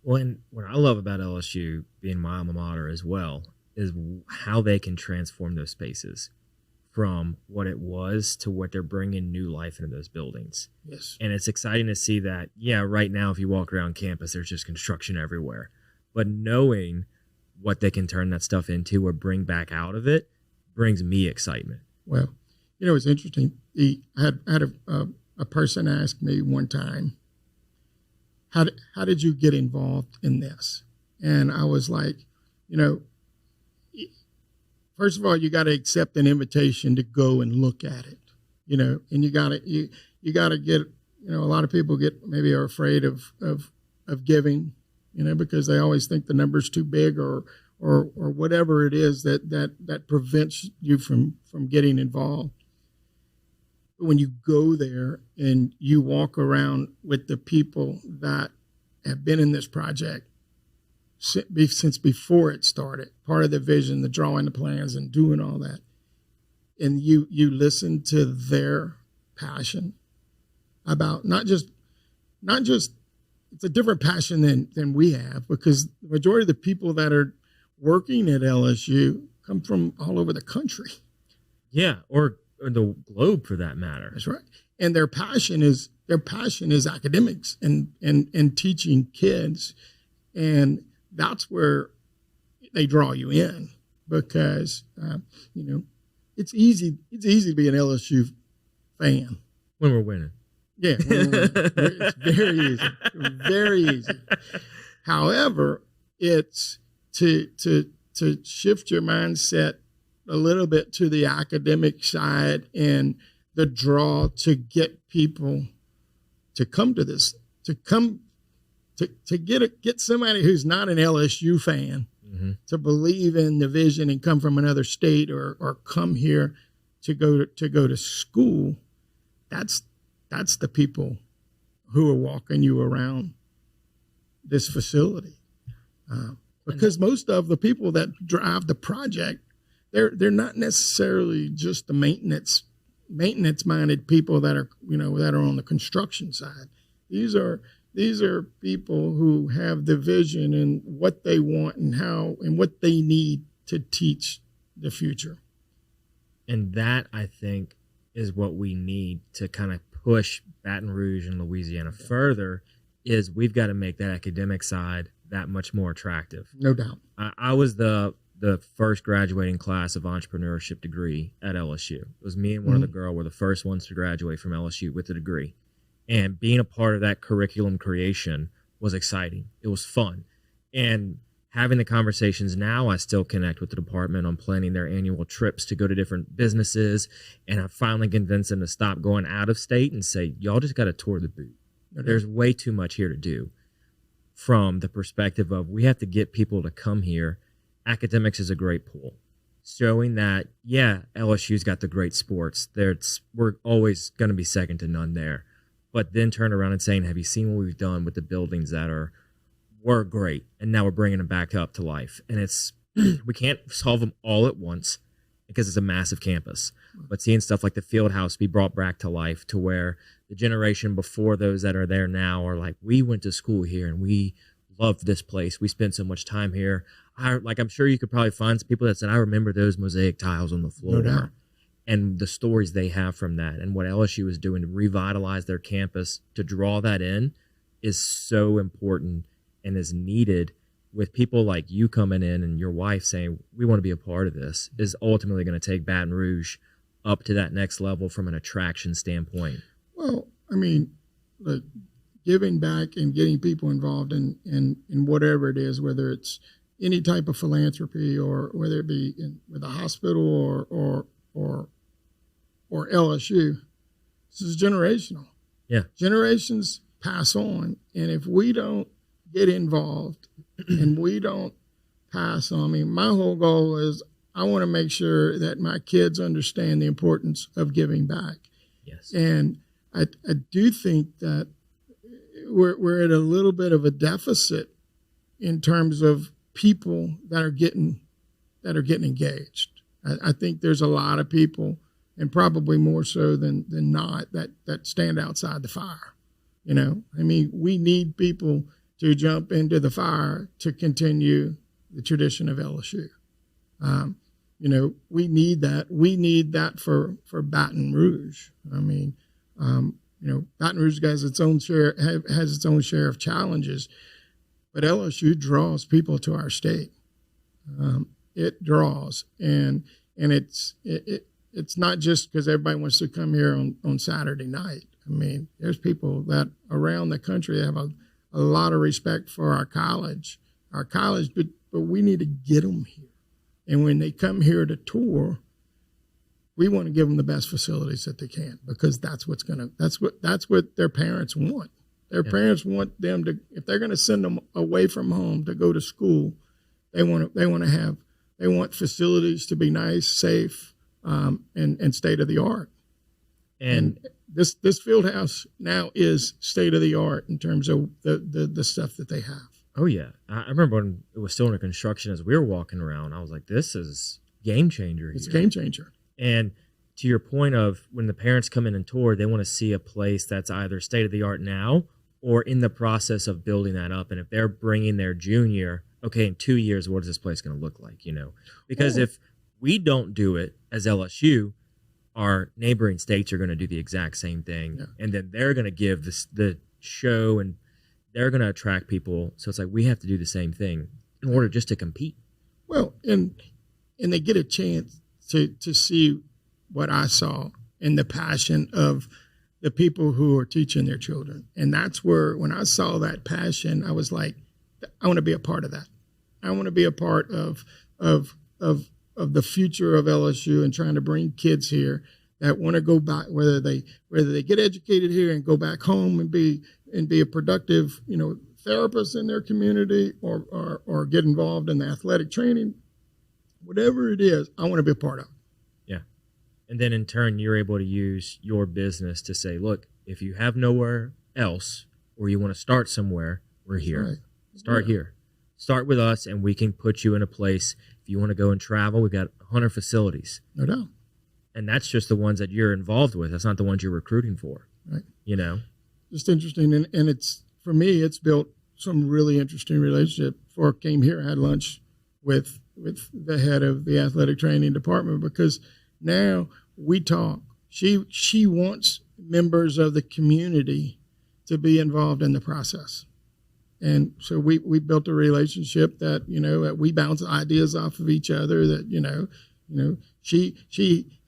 S1: Well, and what I love about LSU being my alma mater as well is how they can transform those spaces from what it was to what they're bringing new life into those buildings.
S2: Yes.
S1: And it's exciting to see that, right now, if you walk around campus, there's just construction everywhere. But knowing what they can turn that stuff into or bring back out of it brings me excitement.
S2: Well, it's interesting. I had a person ask me one time, how did you get involved in this? And I was like, first of all, you got to accept an invitation to go and look at it, and you got to get, a lot of people are afraid of giving, because they always think the number's too big or whatever it is that prevents you from getting involved. But when you go there and you walk around with the people that have been in this project since before it started, part of the vision, the drawing the plans and doing all that, and you listen to their passion about not just it's a different passion than we have, because the majority of the people that are working at LSU come from all over the country.
S1: Yeah, or the globe for that matter.
S2: That's right. And their passion is academics and teaching kids, and that's where they draw you in, because it's easy to be an LSU fan
S1: when we're winning.
S2: Yeah, it's very easy. However, it's to shift your mindset a little bit to the academic side and the draw to get people to come to this, to get somebody who's not an LSU fan to believe in the vision and come from another state or come here to go to school. That's the people who are walking you around this facility. Because most of the people that drive the project, they're not necessarily just the maintenance minded people that are that are on the construction side. These are people who have the vision and what they want and how and what they need to teach the future.
S1: And that, I think, is what we need to kind of push Baton Rouge and Louisiana further, is we've got to make that academic side that much more attractive.
S2: No doubt.
S1: I was the first graduating class of entrepreneurship degree at LSU. It was me and one other girl were the first ones to graduate from LSU with a degree. And being a part of that curriculum creation was exciting. It was fun. And having the conversations now, I still connect with the department on planning their annual trips to go to different businesses. And I finally convinced them to stop going out of state and say, y'all just got to tour the boot. There's way too much here to do, from the perspective of we have to get people to come here. Academics is a great pool, showing that, yeah, LSU's got the great sports. We're always going to be second to none there. But then turn around and saying, have you seen what we've done with the buildings that were great, and now we're bringing them back up to life? And it's we can't solve them all at once because it's a massive campus. But seeing stuff like the Fieldhouse be brought back to life, to where the generation before those that are there now are like, we went to school here and we loved this place. We spent so much time here. I'm sure you could probably find some people that said, I remember those mosaic tiles on the floor.
S2: No doubt.
S1: And the stories they have from that, and what LSU is doing to revitalize their campus, to draw that in, is so important and is needed. With people like you coming in and your wife saying, we want to be a part of this, is ultimately going to take Baton Rouge up to that next level from an attraction standpoint.
S2: Well, I mean, look, giving back and getting people involved in whatever it is, whether it's any type of philanthropy, or whether it be with a hospital or LSU, this is generational.
S1: Yeah.
S2: Generations pass on. And if we don't get involved and we don't pass on, I mean, my whole goal is I want to make sure that my kids understand the importance of giving back.
S1: Yes.
S2: And I do think that we're at a little bit of a deficit in terms of people that are getting engaged. I think there's a lot of people, and probably more so than not, that stand outside the fire. You know, I mean, we need people to jump into the fire to continue the tradition of LSU. You know, we need that. We need that for Baton Rouge. I mean, you know, Baton Rouge has its own share of challenges, but LSU draws people to our state. It draws, and it's not just because everybody wants to come here on Saturday night. I mean, there's people that around the country have a lot of respect for our college, but we need to get them here. And when they come here to tour, we want to give them the best facilities that they can, because that's what their parents want. Their parents want them to, if they're going to send them away from home to go to school, they want facilities to be nice, safe, and state of the art. And this Fieldhouse now is state of the art in terms of the stuff that they have.
S1: Oh yeah, I remember when it was still under construction. As we were walking around, I was like, "This is game changer."
S2: It's a game changer.
S1: And to your point of when the parents come in and tour, they want to see a place that's either state of the art now or in the process of building that up. And if they're bringing their junior, okay, in 2 years, what is this place going to look like? You know, because if we don't do it as LSU, our neighboring states are going to do the exact same thing, and then they're going to give the show, and they're going to attract people. So it's like we have to do the same thing in order just to compete.
S2: Well, and they get a chance to see what I saw and the passion of the people who are teaching their children. And that's where, when I saw that passion, I was like, I want to be a part of that. I want to be a part of the future of LSU, and trying to bring kids here that want to go back, whether they get educated here and go back home and be a productive, you know, therapist in their community, or get involved in the athletic training, whatever it is, I want to be a part of.
S1: Yeah. And then in turn, you're able to use your business to say, look, if you have nowhere else, or you want to start somewhere, we're here.
S2: Right.
S1: Start here. Start with us, and we can put you in a place. If you want to go and travel, we've got 100 facilities.
S2: No doubt.
S1: And that's just the ones that you're involved with. That's not the ones you're recruiting for.
S2: Right.
S1: You know?
S2: Just interesting. And it's, for me, it's built some really interesting relationship. Before I came here, I had lunch with the head of the athletic training department, because now we talk. She wants members of the community to be involved in the process. And so we built a relationship that, you know, that we bounce ideas off of each other, that, you know, she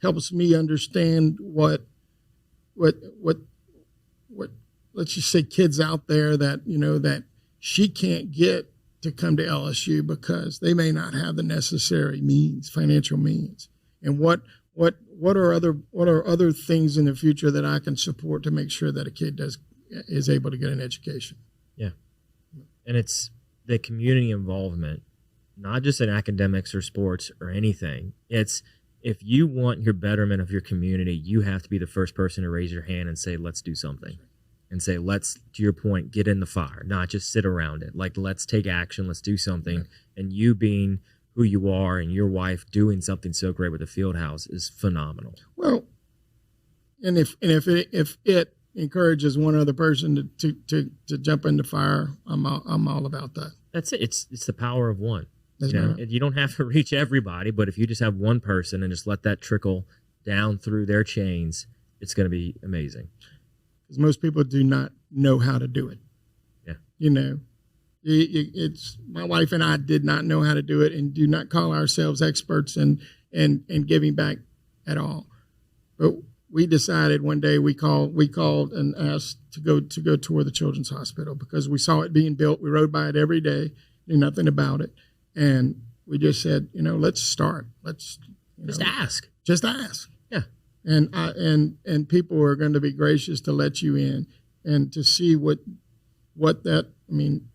S2: helps me understand what let's just say kids out there that, you know, that she can't get to come to LSU because they may not have the necessary means, financial means. And what are other things in the future that I can support to make sure that a kid is able to get an education?
S1: Yeah. And it's the community involvement, not just in academics or sports or anything. It's if you want your betterment of your community, you have to be the first person to raise your hand and say, let's do something. And say, let's, to your point, get in the fire, not just sit around it. Like, let's take action, let's do something. Right. And you being who you are and your wife doing something so great with the Fieldhouse is phenomenal.
S2: Well, and if it encourages one other person to jump in the fire, I'm all about that.
S1: That's it. It's the power of one.
S2: That's
S1: you know,
S2: right.
S1: You don't have to reach everybody, but if you just have one person and just let that trickle down through their chains, it's going to be amazing.
S2: Because most people do not know how to do it.
S1: Yeah.
S2: You know, it's my wife and I did not know how to do it and do not call ourselves experts in giving back at all. But we decided one day we called and asked to go tour the Children's Hospital because we saw it being built. We rode by it every day, knew nothing about it. And we just said, let's start. Let's
S1: just ask.
S2: Just ask.
S1: Yeah.
S2: And people are going to be gracious to let you in and to see what that. I mean,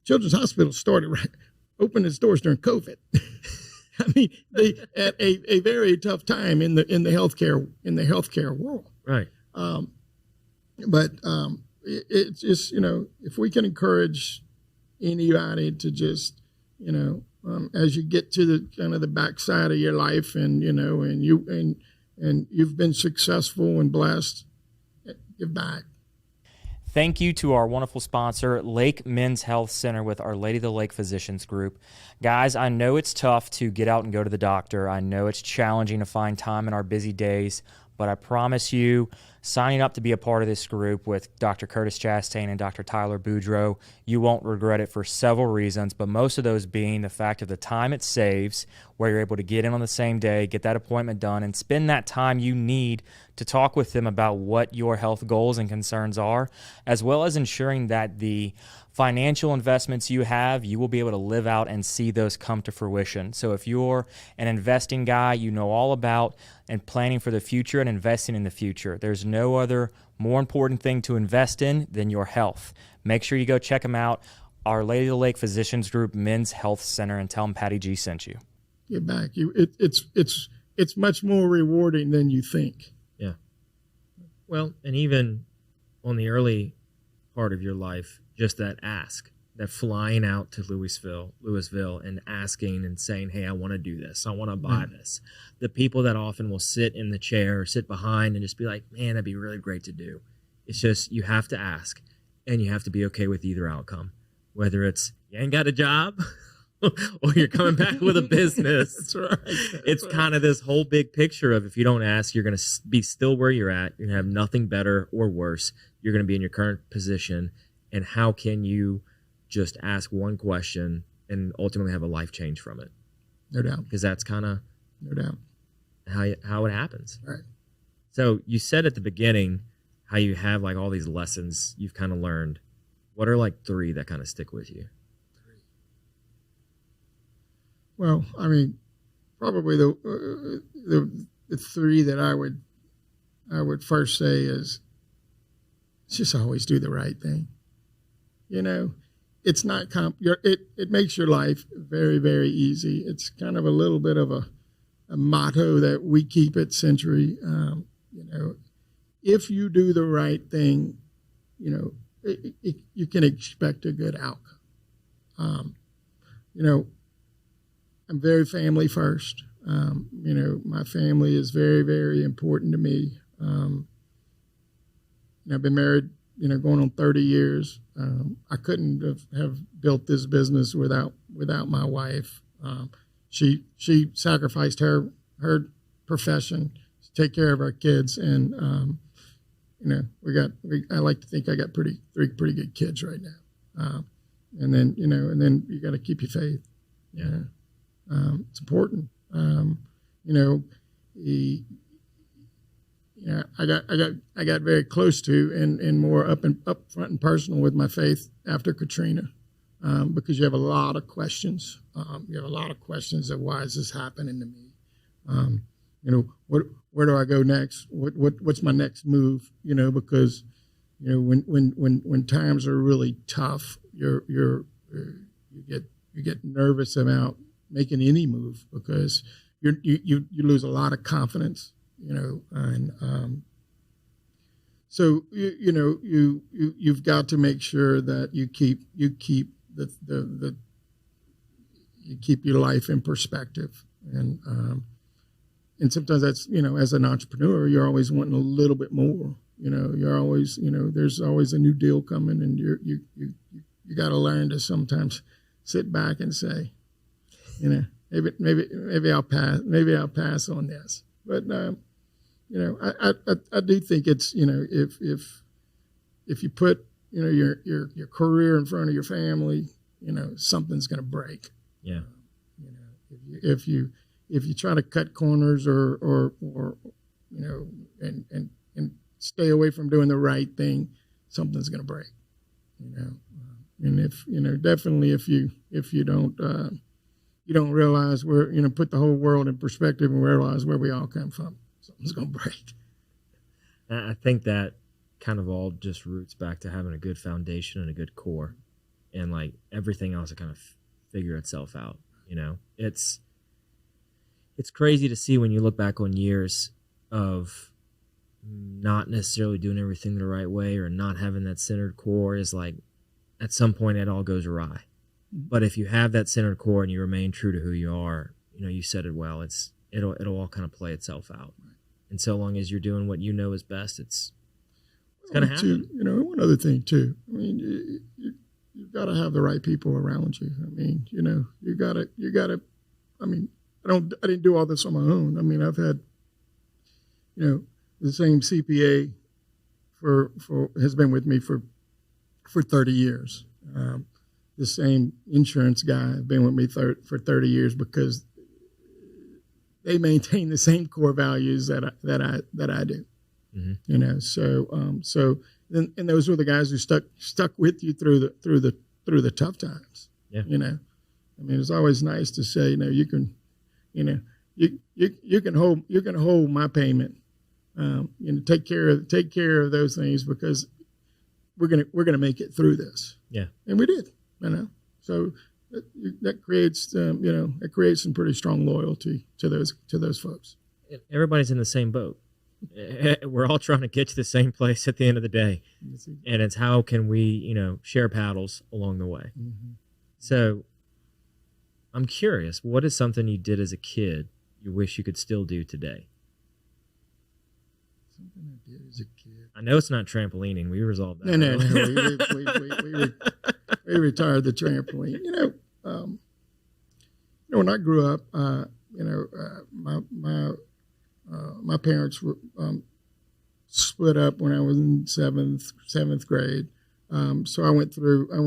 S2: Children's Hospital opened its doors during COVID. I mean, they at a very tough time in the healthcare world.
S1: Right.
S2: But it's just if we can encourage anybody to just as you get to the kind of the backside of your life and you've been successful and blessed, give back.
S4: Thank you to our wonderful sponsor, Lake Men's Health Center with Our Lady of the Lake Physicians Group. Guys, I know it's tough to get out and go to the doctor. I know it's challenging to find time in our busy days, but I promise you, signing up to be a part of this group with Dr. Curtis Chastain and Dr. Tyler Boudreau, you won't regret it for several reasons, but most of those being the fact of the time it saves, where you're able to get in on the same day, get that appointment done, and spend that time you need to talk with them about what your health goals and concerns are, as well as ensuring that the financial investments you have, you will be able to live out and see those come to fruition. So if you're an investing guy, you know all about and planning for the future and investing in the future. There's no other more important thing to invest in than your health. Make sure you go check them out, Our Lady of the Lake Physicians Group Men's Health Center, and tell them Patty G sent you.
S2: Get back. It's much more rewarding than you think.
S1: Yeah. Well, and even on the early part of your life, just that ask, that flying out to Louisville and asking and saying, hey, I want to do this. I want to buy this. The people that often will sit in the chair or sit behind and just be like, man, that'd be really great to do. It's just, you have to ask and you have to be okay with either outcome, whether it's you ain't got a job or you're coming back with a business.
S2: That's right.
S1: It's kind of this whole big picture of if you don't ask, you're going to be still where you're at. You're going to have nothing better or worse. You're going to be in your current position. And how can you just ask one question and ultimately have a life change from it?
S2: No doubt.
S1: Because that's kind of
S2: no doubt
S1: how it happens.
S2: Right.
S1: So you said at the beginning how you have like all these lessons you've kind of learned. What are like 3 that kind of stick with you?
S2: Well, I mean, probably the 3 that I would first say is just always do the right thing. It's not it makes your life very, very easy. It's kind of a little bit of a motto that we keep at Century. If you do the right thing, you can expect a good outcome. I'm very family first. My family is very, very important to me. I've been married, going on 30 years. I couldn't have built this business without my wife. She sacrificed her profession to take care of our kids, and I like to think I got 3 pretty good kids right now. And then you got to keep your faith.
S1: Yeah.
S2: It's important. I got very close to and more up front and personal with my faith after Katrina. because you have a lot of questions. You have a lot of questions of why is this happening to me? Where do I go next? What's my next move? Because when times are really tough, you get nervous about making any move because you lose a lot of confidence. So you've got to make sure that you keep you keep your life in perspective, and sometimes that's as an entrepreneur you're always wanting a little bit more. You're always there's always a new deal coming, and you got to learn to sometimes sit back and say, maybe I'll pass on this, but. I do think it's if you put your career in front of your family, something's going to break.
S1: Yeah.
S2: If you try to cut corners or and stay away from doing the right thing, something's going to break. And if definitely if you don't realize where put the whole world in perspective and realize where we all come from. Something's going to break.
S1: I think that kind of all just roots back to having a good foundation and a good core, and like everything else to kind of figure itself out. It's crazy to see when you look back on years of not necessarily doing everything the right way or not having that centered core. Is like at some point it all goes awry. But if you have that centered core and you remain true to who you are, you said it well. It'll all kind of play itself out. And so long as you're doing what you know is best, it's going to happen.
S2: One other thing too. I mean, you've got to have the right people around you. I mean, you got to. I mean, I didn't do all this on my own. I mean, I've had, the same CPA has been with me for 30 years. The same insurance guy has been with me for 30 years because they maintain the same core values that I do. Mm-hmm. So those were the guys who stuck with you through the tough times.
S1: Yeah.
S2: I mean, it's always nice to say, you can hold my payment. Take care of those things because we're gonna make it through this.
S1: Yeah.
S2: And we did. So that creates some pretty strong loyalty to those folks.
S1: Everybody's in the same boat. We're all trying to get to the same place at the end of the day, and it's how can we share paddles along the way. Mm-hmm. So I'm curious, what is something you did as a kid you wish you could still do today?
S2: Something I did as a kid.
S1: I know it's not trampolining. We resolved that.
S2: No. We retired the trampoline. When I grew up, my parents were split up when I was in seventh grade. So I went through a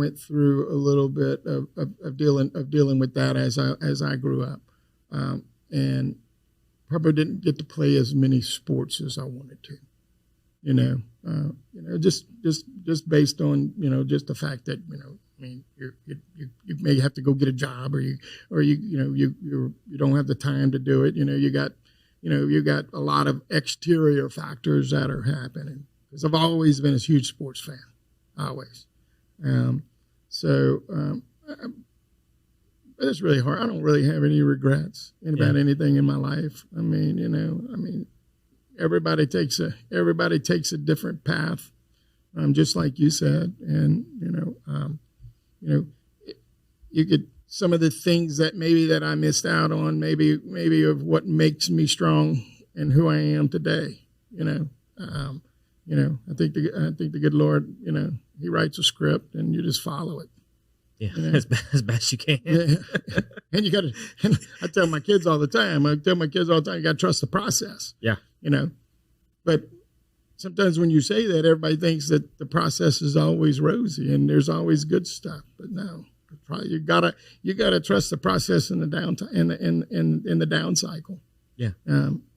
S2: little bit of dealing with that as I grew up, and probably didn't get to play as many sports as I wanted to. Just based on just the fact that you may have to go get a job, or you don't have the time to do it. You got a lot of exterior factors that are happening. Because I've always been a huge sports fan, always. But it's really hard. I don't really have any regrets about anything in my life. Everybody takes a different path, just like you said, and you could some of the things that I missed out on, maybe of what makes me strong and who I am today. I think the good Lord, He writes a script and you just follow it.
S1: Yeah, as best you can.
S2: Yeah. And you got to. I tell my kids all the time. You got to trust the process.
S1: Yeah.
S2: But sometimes when you say that, everybody thinks that the process is always rosy and there's always good stuff. But no, you gotta trust the process in the down in the down cycle.
S1: Yeah.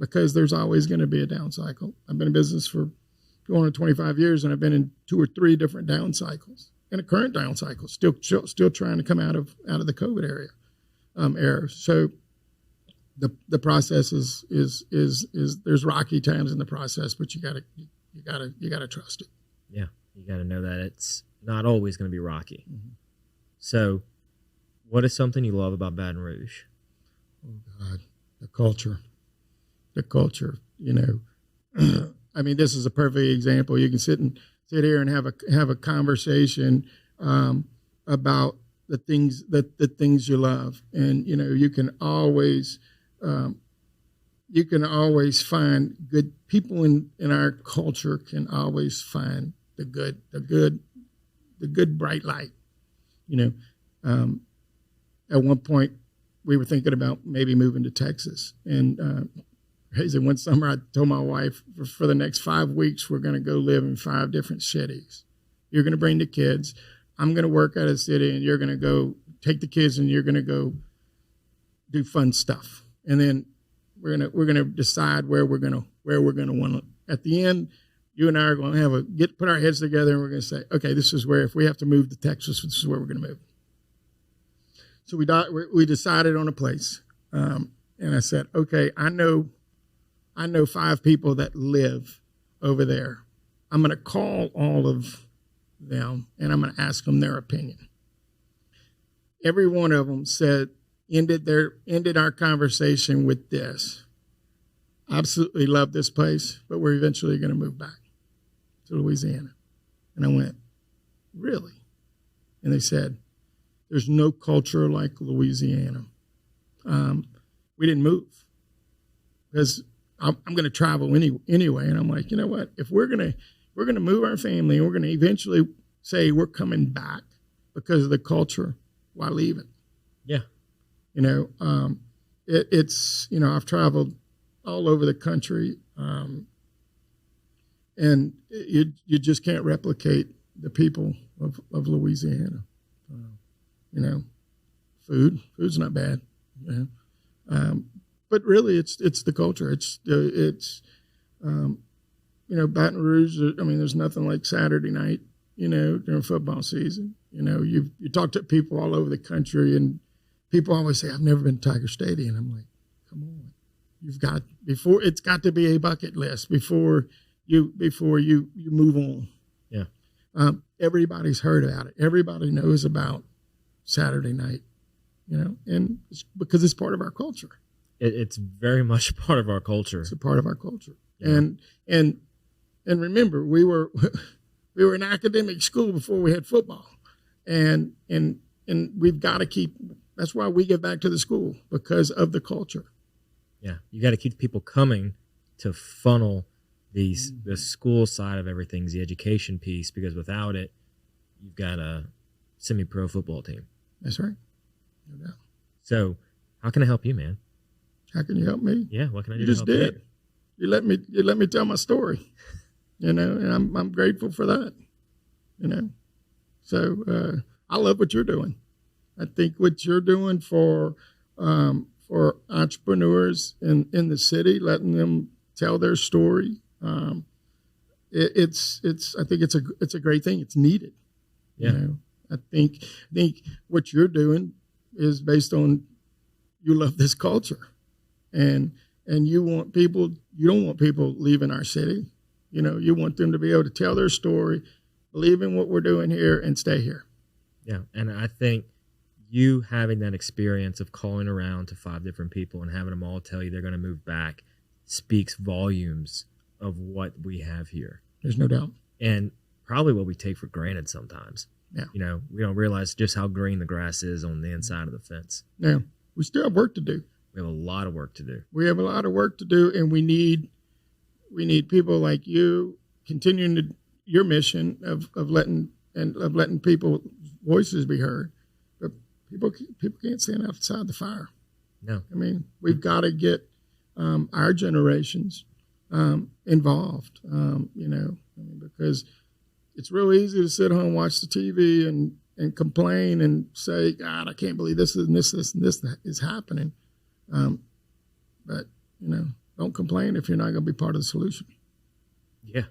S2: Because there's always going to be a down cycle. I've been in business for going on 25 years, and I've been in 2 or 3 different down cycles. in a current down cycle, still trying to come out of the COVID era. So the process is there's rocky times in the process, but you gotta trust it.
S1: Yeah, you got to know that it's not always going to be rocky. Mm-hmm. So, what is something you love about Baton Rouge?
S2: Oh God, the culture. You know, I mean, this is a perfect example. You can sit here and have a conversation about the things you love, and you know, you can always find good people in our culture. Can always find the good bright light. You know, at one point we were thinking about maybe moving to Texas, and one summer I told my wife, for the next 5 weeks we're going to go live in 5 different cities. You're going to bring the kids. I'm going to work at a city, and you're going to go take the kids, and you're going to go do fun stuff. And then we're going to decide where we're going to want to. At the end, you and I are going to put our heads together, and we're going to say, okay, this is where, if we have to move to Texas, this is where we're going to move. So we decided on a place, and I said, okay, I know 5 people that live over there. I'm going to call all of them, and I'm going to ask them their opinion. Every one of them ended our conversation with this: absolutely love this place, but we're eventually going to move back to Louisiana. And I went, really? And they said, there's no culture like Louisiana. We didn't move because I'm going to travel anyway. And I'm like, you know what? If we're going to move our family, and we're going to eventually say we're coming back because of the culture, why leave it?
S1: Yeah.
S2: You know, it's, you know, I've traveled all over the country, and you just can't replicate the people of Louisiana. You know, food's not bad. You know? But really, it's the culture. It's you know, Baton Rouge. I mean, there's nothing like Saturday night. You know, during football season. You know, you talk to people all over the country, and people always say, "I've never been to Tiger Stadium." I'm like, "Come on, it's got to be a bucket list before you move on."
S1: Yeah.
S2: Everybody's heard about it. Everybody knows about Saturday night. You know, and it's because it's part of our culture.
S1: It's very much part of our culture.
S2: It's a part of our culture.
S1: Yeah.
S2: And remember, we were in academic school before we had football, and we've got to keep. That's why we get back to the school, because of the culture.
S1: Yeah, you got to keep people coming to funnel the school side of everything's the education piece, because without it, you've got a semi-pro football team.
S2: That's right. No doubt.
S1: So, how can I help you, man?
S2: How can you help me?
S1: Yeah, what can I do?
S2: You just did. You let me tell my story. You know, and I'm grateful for that. You know, so I love what you're doing. I think what you're doing for entrepreneurs in the city, letting them tell their story, I think it's a great thing. It's needed.
S1: Yeah.
S2: You know, I think what you're doing is based on you love this culture, and you don't want people leaving our city. You know, you want them to be able to tell their story, believe in what we're doing here, and stay here.
S1: Yeah, and I think you having that experience of calling around to 5 different people and having them all tell you they're going to move back speaks volumes of what we have here.
S2: There's no doubt.
S1: And probably what we take for granted sometimes.
S2: Yeah.
S1: You know, we don't realize just how green the grass is on the inside of the fence.
S2: Now, we still have work to do.
S1: We have a lot of work to do.
S2: We have a lot of work to do, and we need people like you continuing your mission of letting people voices be heard. But people can't stand outside the fire.
S1: No.
S2: I mean, we've got to get our generations involved. You know, I mean, because it's real easy to sit home and watch the TV and complain and say, God, I can't believe this is happening. But, you know, don't complain if you're not going to be part of the solution.
S1: Yeah.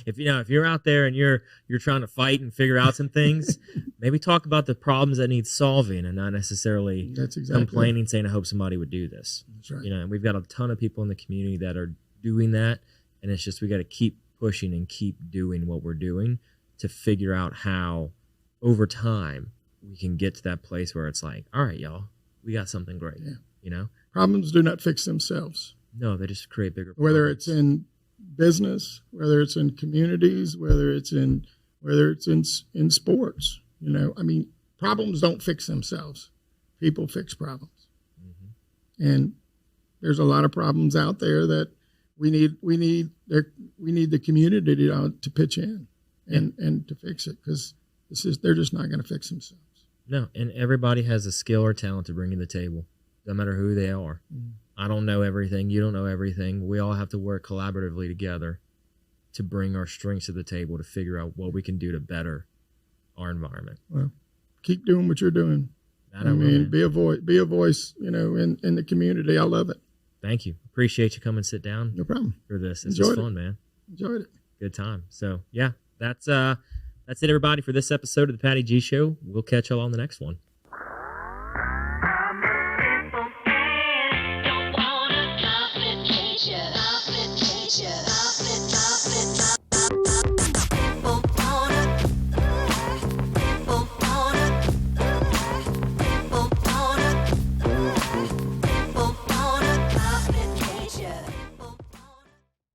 S1: if you're out there and you're trying to fight and figure out some things, maybe talk about the problems that need solving and not necessarily complaining, saying, I hope somebody would do this.
S2: That's right.
S1: And we've got a ton of people in the community that are doing that. And it's just, we got to keep pushing and keep doing what we're doing to figure out how over time we can get to that place where it's like, all right, y'all, we got something great.
S2: Yeah. Problems do not fix themselves.
S1: No, they just create bigger problems.
S2: Whether it's in business, whether it's in communities, whether it's in sports, problems don't fix themselves. People fix problems. Mm-hmm. And there's a lot of problems out there that we need the community to pitch in and to fix it, because they're just not going to fix themselves.
S1: No, and everybody has a skill or talent to bring to the table, no matter who they are. Mm-hmm. I don't know everything. You don't know everything. We all have to work collaboratively together to bring our strengths to the table to figure out what we can do to better our environment.
S2: Well, keep doing what you're doing. Be a voice, in the community. I love it.
S1: Thank you. Appreciate you coming and sit down.
S2: No problem.
S1: For this. It's just fun, man.
S2: Enjoyed it.
S1: Good time. So, yeah, that's it, everybody, for this episode of the Patty G Show. We'll catch y'all on the next one.